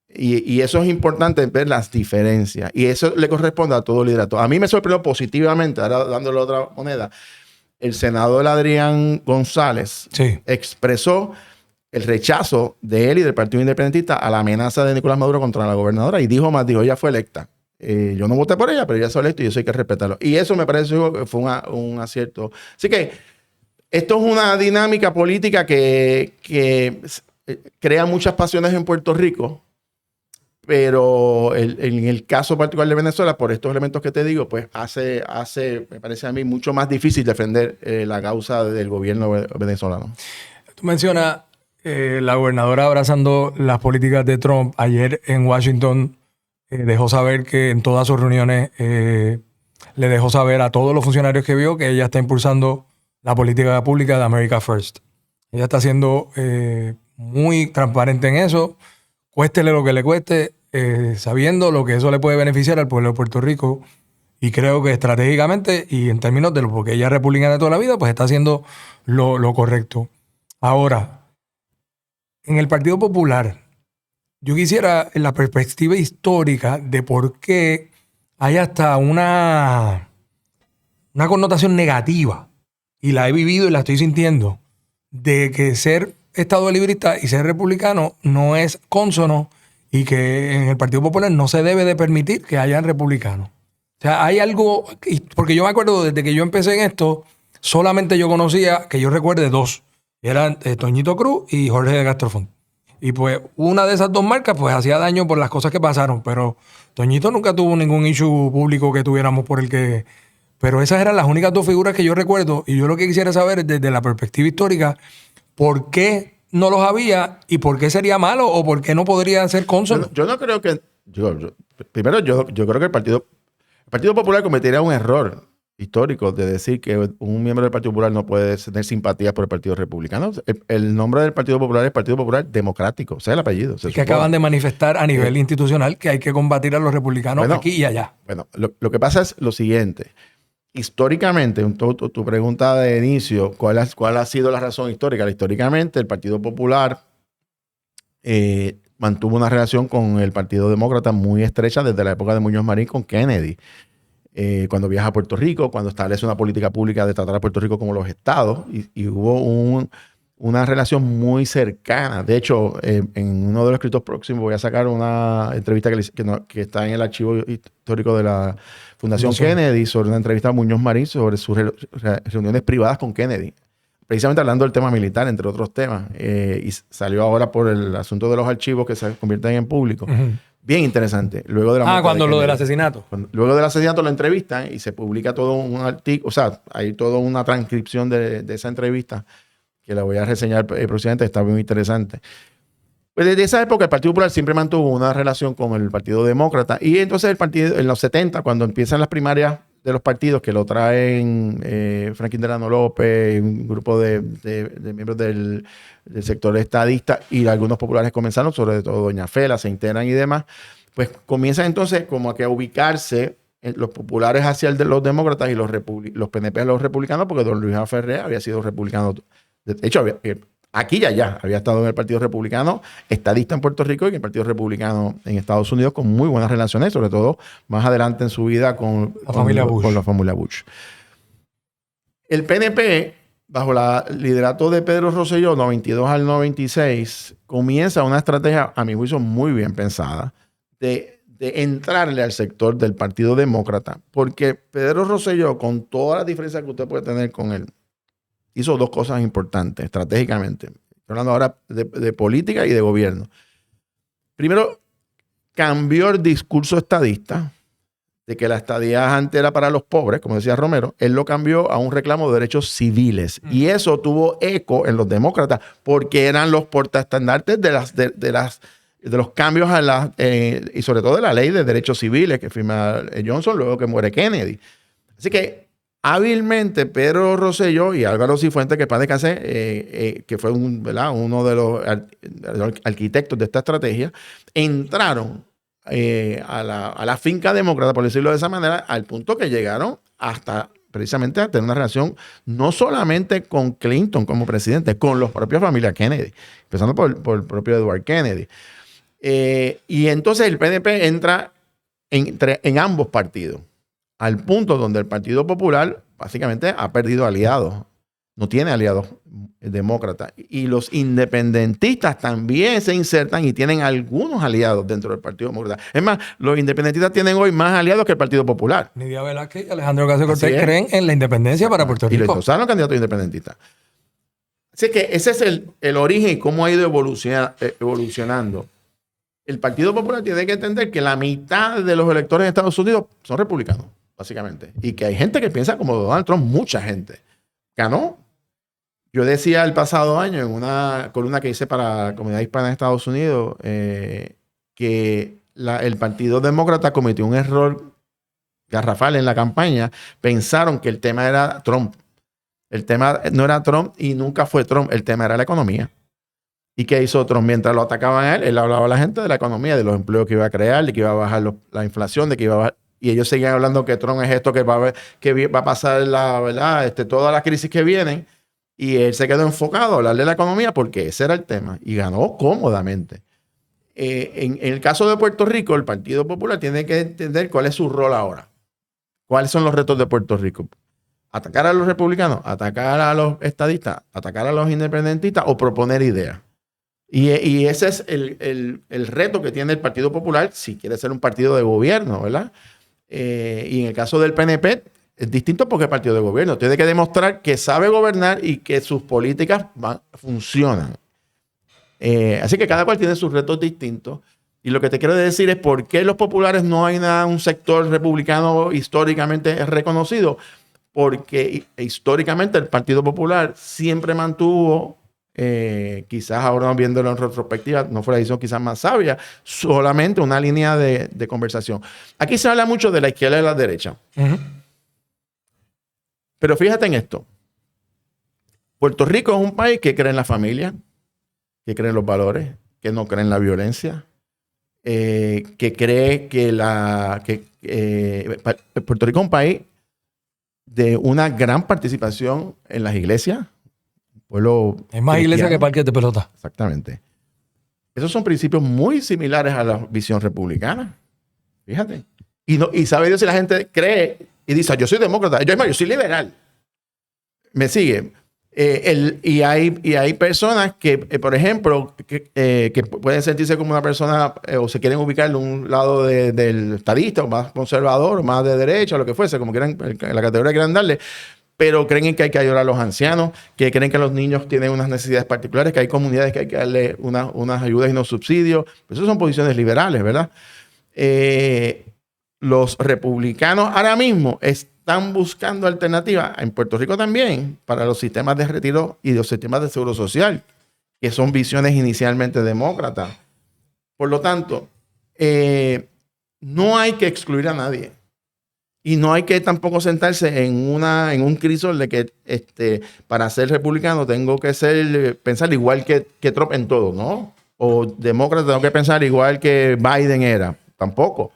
Y eso es importante, ver las diferencias. Y eso le corresponde a todo liderato. A mí me sorprendió positivamente, ahora dándole otra moneda, el senador Adrián González expresó el rechazo de él y del Partido Independentista a la amenaza de Nicolás Maduro contra la gobernadora. Y dijo, ella fue electa. Yo no voté por ella, pero ella fue electa y eso hay que respetarlo. Y eso me parece que fue un acierto. Así que esto es una dinámica política que crea muchas pasiones en Puerto Rico, pero en el caso particular de Venezuela, por estos elementos que te digo, pues hace, me parece a mí, mucho más difícil defender la causa del gobierno venezolano. Tú mencionas la gobernadora abrazando las políticas de Trump. Ayer en Washington dejó saber que en todas sus reuniones le dejó saber a todos los funcionarios que vio que ella está impulsando la política pública de America First. Ella está siendo muy transparente en eso, cuéstele lo que le cueste, sabiendo lo que eso le puede beneficiar al pueblo de Puerto Rico. Y creo que estratégicamente y en términos de lo porque ella es republicana de toda la vida, pues está haciendo lo correcto. Ahora, en el Partido Popular, yo quisiera en la perspectiva histórica de por qué hay hasta una connotación negativa, y la he vivido y la estoy sintiendo, de que ser estado librista y ser republicano no es cónsono y que en el Partido Popular no se debe de permitir que hayan republicanos. O sea, hay algo, porque yo me acuerdo desde que yo empecé en esto, solamente yo conocía, que yo recuerde, dos. Eran Toñito Cruz y Jorge de Gastrofón. Y pues una de esas dos marcas pues hacía daño por las cosas que pasaron, pero Toñito nunca tuvo ningún issue público que tuviéramos por el que... Pero esas eran las únicas dos figuras que yo recuerdo y yo lo que quisiera saber es desde la perspectiva histórica, ¿por qué no los había y por qué sería malo o por qué no podría ser cónsono? Yo no creo que... Primero, yo creo que el Partido Popular cometería un error histórico de decir que un miembro del Partido Popular no puede tener simpatías por el Partido Republicano. El nombre del Partido Popular es Partido Popular Democrático, o sea, el apellido. Que acaban de manifestar a nivel institucional que hay que combatir a los republicanos aquí y allá. Bueno, lo que pasa es lo siguiente. Históricamente, tu pregunta de inicio, ¿cuál ha sido la razón histórica? Históricamente, el Partido Popular mantuvo una relación con el Partido Demócrata muy estrecha desde la época de Muñoz Marín con Kennedy. Cuando viaja a Puerto Rico, cuando establece una política pública de tratar a Puerto Rico como los estados, y hubo una relación muy cercana. De hecho, en uno de los escritos próximos voy a sacar una entrevista que está en el archivo histórico de la Fundación Kennedy, sobre una entrevista a Muñoz Marín sobre sus reuniones privadas con Kennedy. Precisamente hablando del tema militar, entre otros temas. Y salió ahora por el asunto de los archivos que se convierten en público. Bien interesante. Luego de la cuando lo del asesinato. Luego del asesinato lo entrevistan y se publica todo un artículo, o sea, hay toda una transcripción de esa entrevista que la voy a reseñar próximamente, está muy interesante. Pues desde esa época el Partido Popular siempre mantuvo una relación con el Partido Demócrata y entonces el partido, en los 70, cuando empiezan las primarias de los partidos que lo traen Franklin Delano López, un grupo de miembros del sector estadista y algunos populares comenzaron, sobre todo Doña Fela, se integran y demás, pues comienzan entonces como a que a ubicarse los populares hacia los demócratas y los PNP a los republicanos, porque don Luis A. Ferrer había sido republicano. De hecho, aquí y allá había estado en el Partido Republicano, estadista en Puerto Rico y en el Partido Republicano en Estados Unidos con muy buenas relaciones, sobre todo más adelante en su vida con la familia Bush. El PNP, bajo el liderato de Pedro Rosselló, 92 al 96, comienza una estrategia, a mi juicio, muy bien pensada de entrarle al sector del Partido Demócrata, porque Pedro Rosselló, con todas las diferencias que usted puede tener con él, hizo dos cosas importantes estratégicamente. Estoy hablando ahora de política y de gobierno. Primero, cambió el discurso estadista de que la estadía antes era para los pobres, como decía Romero. Él lo cambió a un reclamo de derechos civiles. Y eso tuvo eco en los demócratas porque eran los portaestandartes de los cambios y sobre todo de la ley de derechos civiles que firma Johnson luego que muere Kennedy. Así que hábilmente Pedro Rosselló y Álvaro Cifuentes, que paz descanse, que fue uno de los arquitectos de esta estrategia, entraron a la finca demócrata, por decirlo de esa manera, al punto que llegaron hasta precisamente a tener una relación no solamente con Clinton como presidente, con los propios familias Kennedy, empezando por el propio Edward Kennedy. Y entonces el PNP entra en ambos partidos, al punto donde el Partido Popular básicamente ha perdido aliados, no tiene aliados demócratas. Y los independentistas también se insertan y tienen algunos aliados dentro del Partido Demócrata. Es más, los independentistas tienen hoy más aliados que el Partido Popular. Nidia Velázquez y Alejandro Ocasio-Cortez creen en la independencia para Puerto Rico. Y lo endorsaron los candidatos independentistas. Así que ese es el origen y cómo ha ido evolucionando. El Partido Popular tiene que entender que la mitad de los electores de Estados Unidos son republicanos, básicamente. Y que hay gente que piensa como Donald Trump, mucha gente. Ganó. Yo decía el pasado año en una columna que hice para la comunidad hispana de Estados Unidos que el Partido Demócrata cometió un error garrafal en la campaña. Pensaron que el tema era Trump. El tema no era Trump y nunca fue Trump. El tema era la economía. ¿Y qué hizo Trump? Mientras lo atacaban a él hablaba a la gente de la economía, de los empleos que iba a crear, de que iba a bajar la inflación, de que iba a bajar. Y ellos seguían hablando que Trump es esto, que va a pasar toda la crisis que vienen. Y él se quedó enfocado a hablar de la economía porque ese era el tema. Y ganó cómodamente. En el caso de Puerto Rico, el Partido Popular tiene que entender cuál es su rol ahora. ¿Cuáles son los retos de Puerto Rico? Atacar a los republicanos, atacar a los estadistas, atacar a los independentistas o proponer ideas. Y ese es el reto que tiene el Partido Popular si quiere ser un partido de gobierno, ¿verdad? Y en el caso del PNP es distinto porque es partido de gobierno. Tiene que demostrar que sabe gobernar y que sus políticas funcionan. Así que cada cual tiene sus retos distintos. Y lo que te quiero decir es por qué los populares no hay un sector republicano históricamente reconocido. Porque históricamente el Partido Popular siempre mantuvo, quizás ahora viéndolo en retrospectiva, no fue la decisión quizás más sabia, solamente una línea de conversación. Aquí se habla mucho de la izquierda y de la derecha. Uh-huh. Pero fíjate en esto. Puerto Rico es un país que cree en la familia, que cree en los valores, que no cree en la violencia, que cree que Puerto Rico es un país de una gran participación en las iglesias. Pueblo hay más iglesias que parques de pelota. Exactamente. Esos son principios muy similares a la visión republicana. Fíjate. Y sabe Dios si la gente cree y dice, yo soy demócrata, yo soy liberal. Me sigue. Y hay personas que, por ejemplo, que pueden sentirse como una persona o se quieren ubicar en un lado del estadista o más conservador o más de derecha o lo que fuese, como quieran, la categoría que quieran darle, pero creen que hay que ayudar a los ancianos, que creen que los niños tienen unas necesidades particulares, que hay comunidades que hay que darle unas ayudas y unos subsidios. Pues eso son posiciones liberales, ¿verdad? Los republicanos ahora mismo están buscando alternativas, en Puerto Rico también, para los sistemas de retiro y los sistemas de seguro social, que son visiones inicialmente demócratas. Por lo tanto, no hay que excluir a nadie. Y no hay que tampoco sentarse en un crisol de que para ser republicano tengo que pensar igual que Trump en todo, ¿no? O demócrata tengo que pensar igual que Biden era. Tampoco.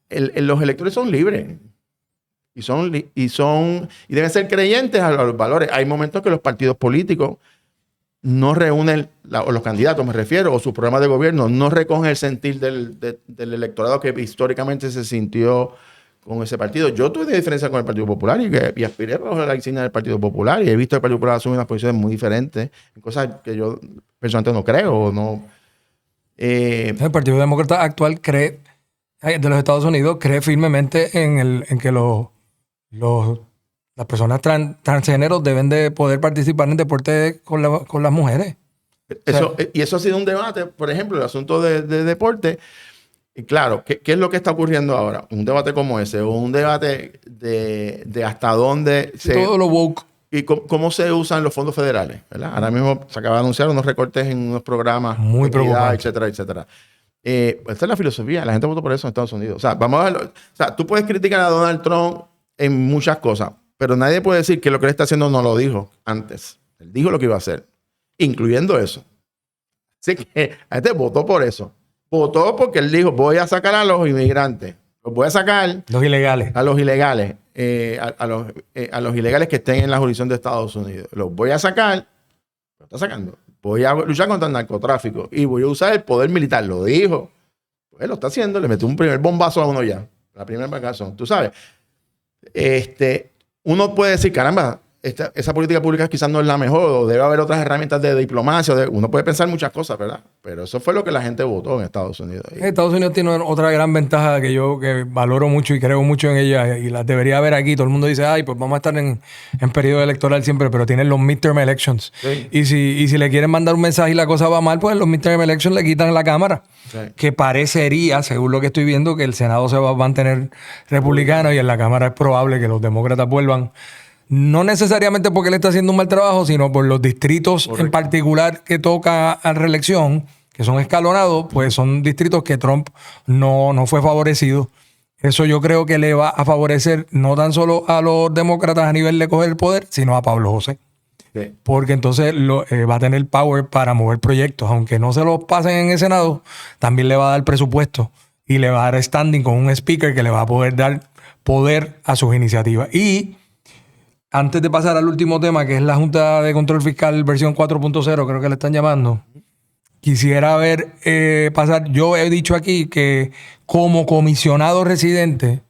Los electores son libres y deben ser creyentes a los valores. Hay momentos que los partidos políticos no reúnen, o los candidatos me refiero, o sus programas de gobierno no recogen el sentir del electorado que históricamente se sintió con ese partido. Yo tuve diferencia con el Partido Popular y aspiré bajo la insignia del Partido Popular y he visto el Partido Popular asumir unas posiciones muy diferentes, en cosas que yo personalmente no creo o no. El Partido Demócrata actual de los Estados Unidos cree firmemente en que las personas transgéneros deben de poder participar en deporte con las mujeres. Y eso ha sido un debate, por ejemplo, el asunto de deporte. Y claro, ¿qué es lo que está ocurriendo ahora? Un debate como ese, o un debate de hasta dónde todo lo woke. Y cómo se usan los fondos federales, ¿verdad? Ahora mismo se acaba de anunciar unos recortes en unos programas, muy preocupantes, etcétera, etcétera. Esta es la filosofía. La gente votó por eso en Estados Unidos. O sea, vamos a verlo. O sea, tú puedes criticar a Donald Trump en muchas cosas, pero nadie puede decir que lo que él está haciendo no lo dijo antes. Él dijo lo que iba a hacer, incluyendo eso. Así que la gente votó por eso. Votó porque él dijo, voy a sacar a los inmigrantes. Los voy a sacar. Los ilegales. A los ilegales. A los ilegales que estén en la jurisdicción de Estados Unidos. Los voy a sacar. Lo está sacando. Voy a luchar contra el narcotráfico y voy a usar el poder militar. Lo dijo. Pues lo está haciendo. Le metió un primer bombazo a uno ya. La primera vacación. Tú sabes. Uno puede decir, caramba, esa política pública quizás no es la mejor o debe haber otras herramientas de diplomacia. Uno puede pensar muchas cosas, ¿verdad? Pero eso fue lo que la gente votó en Estados Unidos. Estados Unidos tiene otra gran ventaja que valoro mucho y creo mucho en ella y las debería haber aquí. Todo el mundo dice, ay, pues vamos a estar en periodo electoral siempre, pero tienen los midterm elections. Sí. Y si le quieren mandar un mensaje y la cosa va mal, pues en los midterm elections le quitan la Cámara. Sí. Que parecería, según lo que estoy viendo, que el Senado se va a mantener republicano y en la Cámara es probable que los demócratas vuelvan. No necesariamente porque él está haciendo un mal trabajo, sino por los distritos en particular que toca a reelección, que son escalonados, pues son distritos que Trump no fue favorecido. Eso yo creo que le va a favorecer no tan solo a los demócratas a nivel de coger el poder, sino a Pablo José. Sí. Porque entonces va a tener power para mover proyectos. Aunque no se los pasen en el Senado, también le va a dar presupuesto y le va a dar standing con un speaker que le va a poder dar poder a sus iniciativas. Y antes de pasar al último tema, que es la Junta de Control Fiscal versión 4.0, creo que le están llamando, quisiera ver pasar. Yo he dicho aquí que como comisionado residente,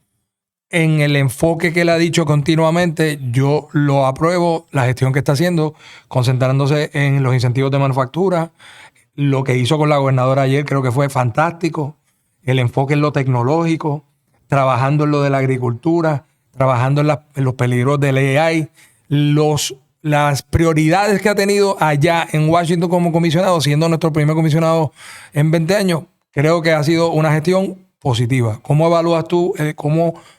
en el enfoque que él ha dicho continuamente, yo lo apruebo, la gestión que está haciendo, concentrándose en los incentivos de manufactura. Lo que hizo con la gobernadora ayer creo que fue fantástico. El enfoque en lo tecnológico, trabajando en lo de la agricultura, trabajando en los peligros del AI, las prioridades que ha tenido allá en Washington como comisionado, siendo nuestro primer comisionado en 20 años, creo que ha sido una gestión positiva. ¿Cómo evalúas tú,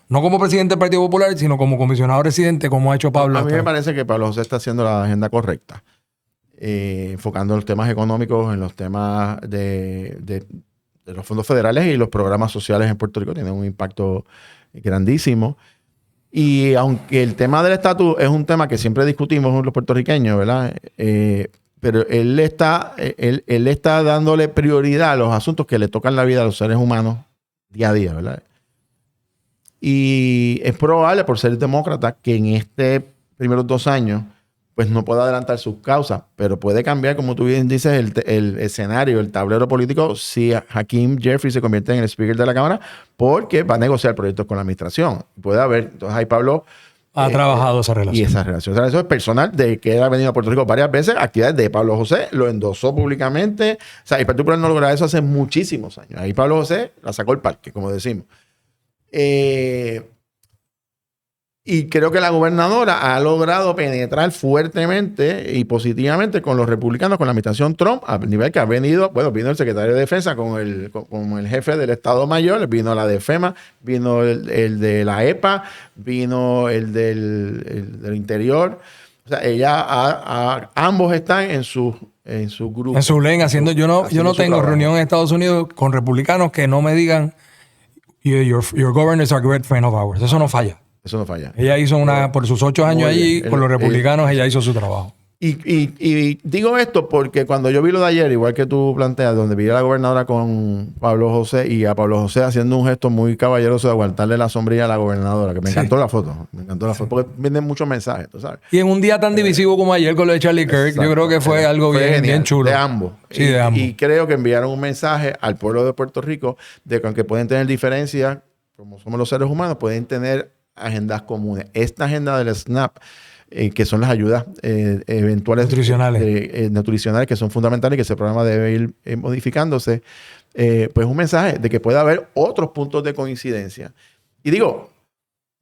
no como presidente del Partido Popular, sino como comisionado residente, como ha hecho Pablo? A mí me parece que Pablo José está haciendo la agenda correcta, enfocando los temas económicos en los temas de los fondos federales y los programas sociales en Puerto Rico. Tienen un impacto grandísimo. Y aunque el tema del estatus es un tema que siempre discutimos los puertorriqueños, ¿verdad? Pero él está dándole prioridad a los asuntos que le tocan la vida a los seres humanos día a día, ¿verdad? Y es probable, por ser demócrata, que en estos primeros 2 años pues no pueda adelantar sus causas, pero puede cambiar, como tú bien dices, el escenario, el tablero político, si Hakeem Jeffries se convierte en el speaker de la Cámara, porque va a negociar proyectos con la administración. Puede haber, entonces ahí Pablo ha trabajado esa relación. Y esa relación es personal, de que él ha venido a Puerto Rico varias veces, actividades de Pablo José, lo endosó públicamente. O sea, el Partido Popular no lograba eso hace muchísimos años. Ahí Pablo José la sacó el parque, como decimos. Y creo que la gobernadora ha logrado penetrar fuertemente y positivamente con los republicanos, con la administración Trump, a nivel que ha venido, bueno, vino el secretario de Defensa con el jefe del Estado Mayor, vino la de FEMA, vino el de la EPA, vino el del Interior. O sea, ambos están en su grupo. En su lane, haciendo. Yo no tengo reunión en Estados Unidos con republicanos que no me digan your governor is a great friend of ours. Eso no falla. Eso no falla. Por sus 8 años allí, con los republicanos, ella hizo su trabajo. Y digo esto porque cuando yo vi lo de ayer, igual que tú planteas, donde vi a la gobernadora con Pablo José y a Pablo José haciendo un gesto muy caballeroso de aguantarle la sombrilla a la gobernadora, que me encantó la foto. Me encantó la foto porque vienen muchos mensajes, tú sabes. Y en un día tan divisivo como ayer con lo de Charlie Kirk, exacto, yo creo que fue algo bien chulo. De ambos. Sí, de ambos. Y creo que enviaron un mensaje al pueblo de Puerto Rico de que aunque pueden tener diferencias, como somos los seres humanos, pueden tener agendas comunes. Esta agenda del SNAP, que son las ayudas eventuales nutricionales, que son fundamentales y que ese programa debe ir modificándose, pues un mensaje de que puede haber otros puntos de coincidencia. Y digo,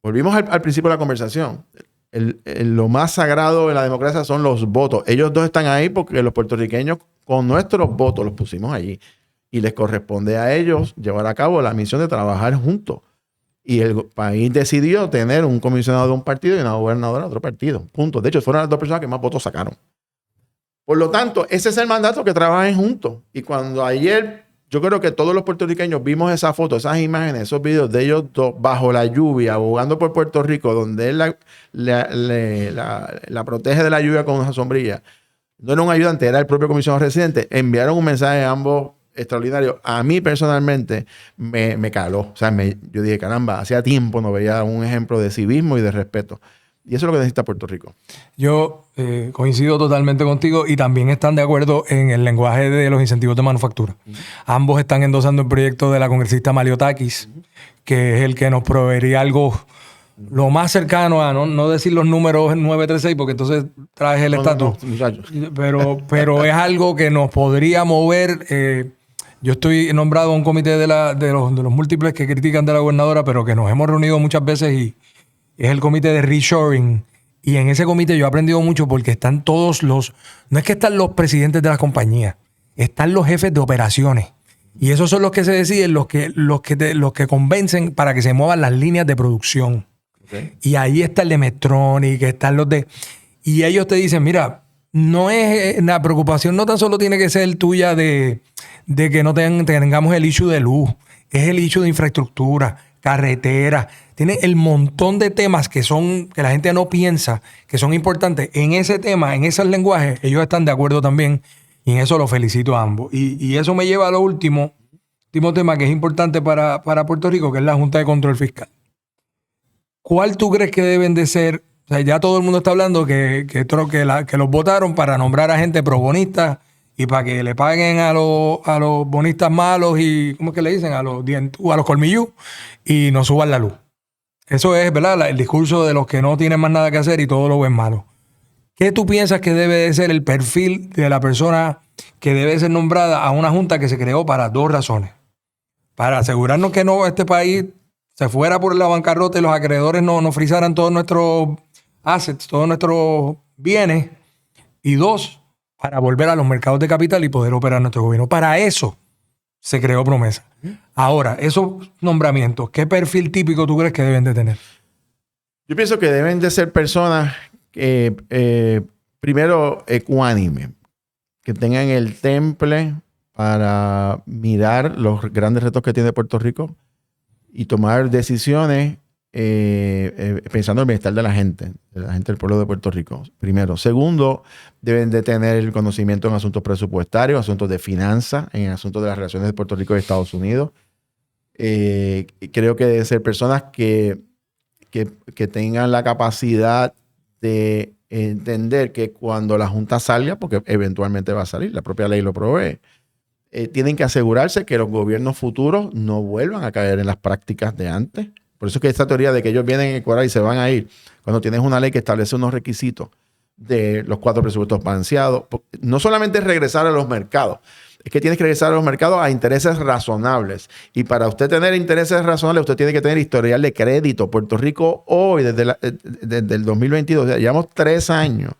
volvimos al principio de la conversación. Lo más sagrado en la democracia son los votos. Ellos dos están ahí porque los puertorriqueños con nuestros votos los pusimos allí. Y les corresponde a ellos llevar a cabo la misión de trabajar juntos. Y el país decidió tener un comisionado de un partido y una gobernadora de otro partido. Punto. De hecho, fueron las 2 personas que más votos sacaron. Por lo tanto, ese es el mandato, que trabajen juntos. Y cuando ayer, yo creo que todos los puertorriqueños vimos esa foto, esas imágenes, esos videos de ellos dos bajo la lluvia, abogando por Puerto Rico, donde él la protege de la lluvia con una sombrilla. No era un ayudante, era el propio comisionado residente. Enviaron un mensaje a ambos extraordinario. A mí personalmente me caló. O sea, yo dije, caramba, hacía tiempo no veía un ejemplo de civismo y de respeto. Y eso es lo que necesita Puerto Rico. Yo coincido totalmente contigo y también están de acuerdo en el lenguaje de los incentivos de manufactura. Ambos están endosando el proyecto de la congresista Maliotakis, que es el que nos proveería algo lo más cercano a no decir los números 936, porque entonces traes el estatus. Pero es algo que nos podría mover. Yo estoy nombrado a un comité de los múltiples que critican de la gobernadora, pero que nos hemos reunido muchas veces, y es el comité de reshoring. Y en ese comité yo he aprendido mucho porque están todos no es que están los presidentes de las compañías, están los jefes de operaciones. Y esos son los que se deciden, los que convencen para que se muevan las líneas de producción. Okay. Y ahí está el de Medtronic, están los de... Y ellos te dicen, mira, no es la preocupación, no tan solo tiene que ser tuya de que no tengamos el issue de luz, es el issue de infraestructura, carretera. Tiene el montón de temas que la gente no piensa que son importantes. En ese tema, en esos lenguajes, ellos están de acuerdo también, y en eso los felicito a ambos. Y eso me lleva a lo último tema que es importante para Puerto Rico, que es la Junta de Control Fiscal. ¿Cuál tú crees que deben de ser? O sea, ya todo el mundo está hablando que los votaron para nombrar a gente pro-bonistas y para que le paguen a los bonistas malos y, ¿cómo es que le dicen? A los colmillú, y no suban la luz. Eso es, ¿verdad? El discurso de los que no tienen más nada que hacer y todo lo ven malo. ¿Qué tú piensas que debe de ser el perfil de la persona que debe ser nombrada a una junta que se creó para 2 razones? Para asegurarnos que no este país se fuera por la bancarrota y los acreedores no frizaran todos nuestros assets, todos nuestros bienes. Y 2, para volver a los mercados de capital y poder operar nuestro gobierno. Para eso se creó Promesa. Ahora, esos nombramientos, ¿qué perfil típico tú crees que deben de tener? Yo pienso que deben de ser personas primero ecuánime, que tengan el temple para mirar los grandes retos que tiene Puerto Rico y tomar decisiones pensando en el bienestar de la gente del pueblo de Puerto Rico, primero. Segundo, deben de tener el conocimiento en asuntos presupuestarios, asuntos de finanzas, en asuntos de las relaciones de Puerto Rico y Estados Unidos. Creo que deben ser personas que tengan la capacidad de entender que cuando la Junta salga, porque eventualmente va a salir, la propia ley lo provee, tienen que asegurarse que los gobiernos futuros no vuelvan a caer en las prácticas de antes. Por eso es que esta teoría de que ellos vienen a Ecuador y se van a ir, cuando tienes una ley que establece unos requisitos de los 4 presupuestos balanceados, no solamente es regresar a los mercados, es que tienes que regresar a los mercados a intereses razonables. Y para usted tener intereses razonables, usted tiene que tener historial de crédito. Puerto Rico hoy, desde el 2022, ya llevamos 3 años.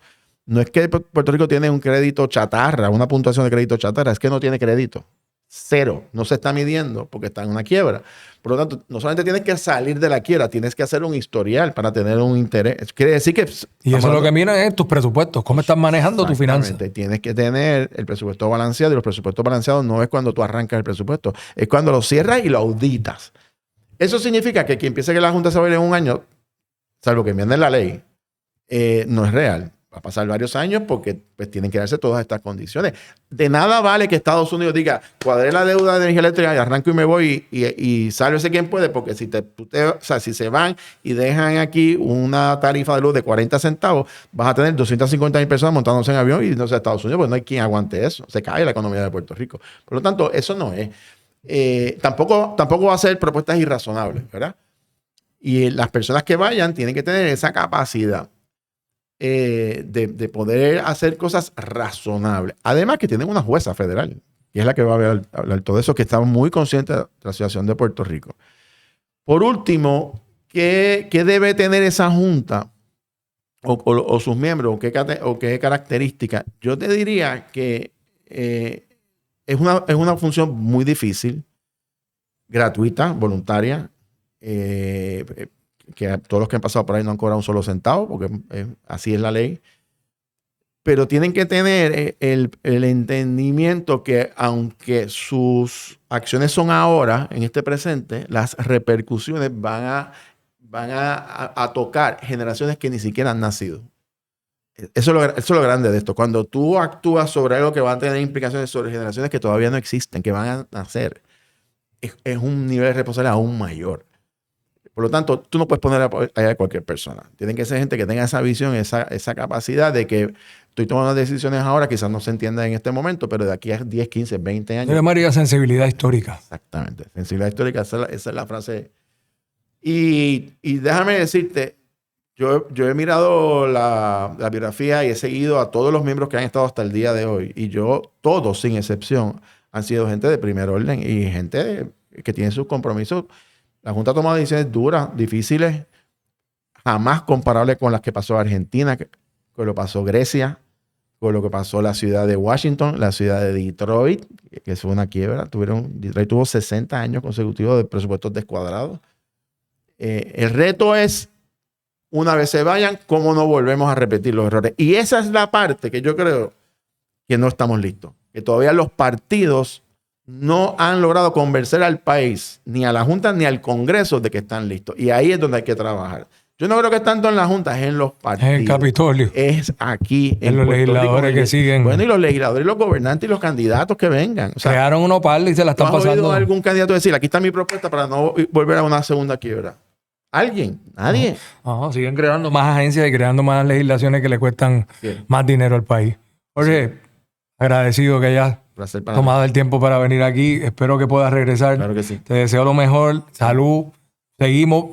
No es que Puerto Rico tiene un crédito chatarra, una puntuación de crédito chatarra, es que no tiene crédito. 0. No se está midiendo porque está en una quiebra. Por lo tanto, no solamente tienes que salir de la quiebra, tienes que hacer un historial para tener un interés. Quiere decir que... Y eso es lo que miran es tus presupuestos, cómo estás manejando tus finanzas. Tienes que tener el presupuesto balanceado, y los presupuestos balanceados no es cuando tú arrancas el presupuesto, es cuando lo cierras y lo auditas. Eso significa que quien piensa que la Junta se va a ir en un año, salvo que enmienden la ley, no es real. Va a pasar varios años porque pues, tienen que darse todas estas condiciones. De nada vale que Estados Unidos diga, cuadré la deuda de energía eléctrica y arranco y me voy y sálvese quien puede, porque si se van y dejan aquí una tarifa de luz de 40 centavos, vas a tener 250,000 personas montándose en avión y no sé, Estados Unidos, pues no hay quien aguante eso. Se cae la economía de Puerto Rico. Por lo tanto, eso no es. Tampoco va a ser propuestas irrazonables, ¿verdad? Y las personas que vayan tienen que tener esa capacidad de poder hacer cosas razonables. Además que tienen una jueza federal, que es la que va a hablar todo eso, que estamos muy conscientes de la situación de Puerto Rico. Por último, ¿qué debe tener esa junta o sus miembros o qué características? Yo te diría que es una función muy difícil, gratuita, voluntaria, que todos los que han pasado por ahí no han cobrado un solo centavo, porque así es la ley. Pero tienen que tener el entendimiento que aunque sus acciones son ahora, en este presente, las repercusiones van a tocar generaciones que ni siquiera han nacido. Eso es lo grande de esto. Cuando tú actúas sobre algo que va a tener implicaciones sobre generaciones que todavía no existen, que van a nacer, es un nivel de responsabilidad aún mayor. Por lo tanto, tú no puedes poner allá a cualquier persona. Tienen que ser gente que tenga esa visión, esa capacidad de que estoy tomando decisiones ahora, quizás no se entienda en este momento, pero de aquí a 10, 15, 20 años. Yo llamaría sensibilidad histórica. Exactamente. Sensibilidad histórica, esa es la frase. Y déjame decirte, yo he mirado la biografía y he seguido a todos los miembros que han estado hasta el día de hoy. Y todos, sin excepción, han sido gente de primer orden y gente que tiene sus compromisos. La Junta ha tomado decisiones duras, difíciles, jamás comparables con las que pasó Argentina, con lo que pasó Grecia, con lo que pasó la ciudad de Washington, la ciudad de Detroit, que fue una quiebra. Detroit tuvo 60 años consecutivos de presupuestos descuadrados. El reto es, una vez se vayan, cómo no volvemos a repetir los errores. Y esa es la parte que yo creo que no estamos listos. Que todavía los partidos no han logrado convencer al país, ni a la Junta, ni al Congreso de que están listos. Y ahí es donde hay que trabajar. Yo no creo que es tanto en la Junta, es en los partidos. En el Capitolio. Es aquí. En los legisladores que siguen. Bueno, y los legisladores, y los gobernantes y los candidatos que vengan. O sea, crearon unos par y se la están pasando. ¿has oído a algún candidato decir, aquí está mi propuesta para no volver a una segunda quiebra? ¿Alguien? Nadie. No, siguen creando más agencias y creando más legislaciones que le cuestan más dinero al país. Jorge, agradecido que hayas tomado el tiempo para venir aquí. Espero que puedas regresar. Claro que sí. Te deseo lo mejor. Salud. Seguimos.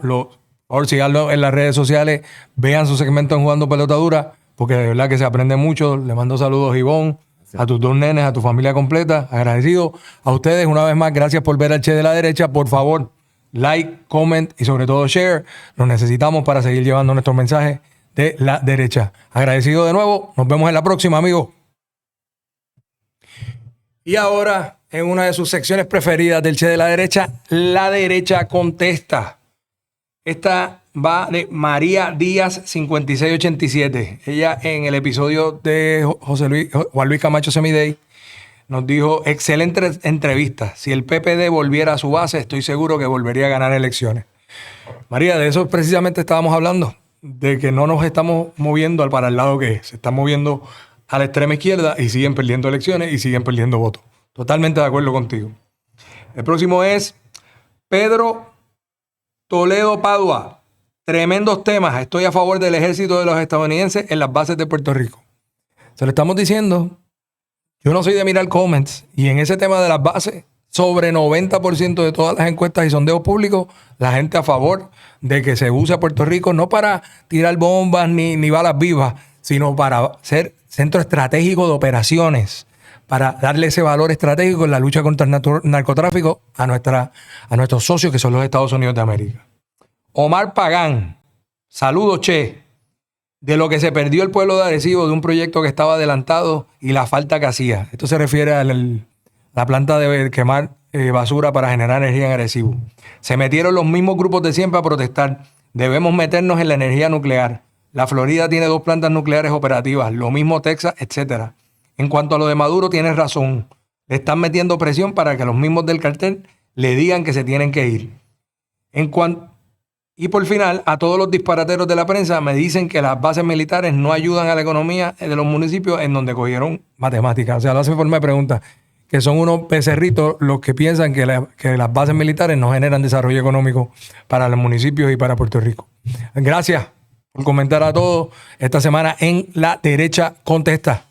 Por favor, síganlo en las redes sociales. Vean su segmento en Jugando Pelota Dura, porque de verdad que se aprende mucho. Le mando saludos, Ivonne, a tus 2 nenes, a tu familia completa. Agradecido a ustedes una vez más. Gracias por ver al Che de la Derecha. Por favor, like, comment y sobre todo share. Lo necesitamos para seguir llevando nuestros mensajes de la derecha. Agradecido de nuevo. Nos vemos en la próxima, amigos. Y ahora, en una de sus secciones preferidas del Che de la Derecha, La Derecha Contesta. Esta va de María Díaz 5687. Ella en el episodio de Juan Luis Camacho Semiday nos dijo: excelente entrevista. Si el PPD volviera a su base, estoy seguro que volvería a ganar elecciones. María, de eso precisamente estábamos hablando, de que no nos estamos moviendo para el lado que es. Se están moviendo a la extrema izquierda y siguen perdiendo elecciones y siguen perdiendo votos. Totalmente de acuerdo contigo. El próximo es Pedro Toledo Padua. Tremendos temas. Estoy a favor del ejército de los estadounidenses en las bases de Puerto Rico. Se lo estamos diciendo. Yo no soy de mirar comments. Y en ese tema de las bases, sobre 90% de todas las encuestas y sondeos públicos, la gente a favor de que se use a Puerto Rico no para tirar bombas ni balas vivas, sino para ser centro estratégico de operaciones, para darle ese valor estratégico en la lucha contra el narcotráfico a nuestros socios que son los Estados Unidos de América. Omar Pagán, saludos, Che. De lo que se perdió el pueblo de Arecibo de un proyecto que estaba adelantado y la falta que hacía. Esto se refiere a la planta de quemar basura para generar energía en Arecibo. Se metieron los mismos grupos de siempre a protestar. Debemos meternos en la energía nuclear. La Florida tiene 2 plantas nucleares operativas, lo mismo Texas, etc. En cuanto a lo de Maduro, tienes razón. Le están metiendo presión para que los mismos del cartel le digan que se tienen que ir. Y por final, a todos los disparateros de la prensa me dicen que las bases militares no ayudan a la economía de los municipios en donde cogieron matemáticas. O sea, lo hacen en forma de pregunta. Que son unos becerritos los que piensan que las bases militares no generan desarrollo económico para los municipios y para Puerto Rico. Gracias por comentar a todos esta semana en La Derecha Contesta.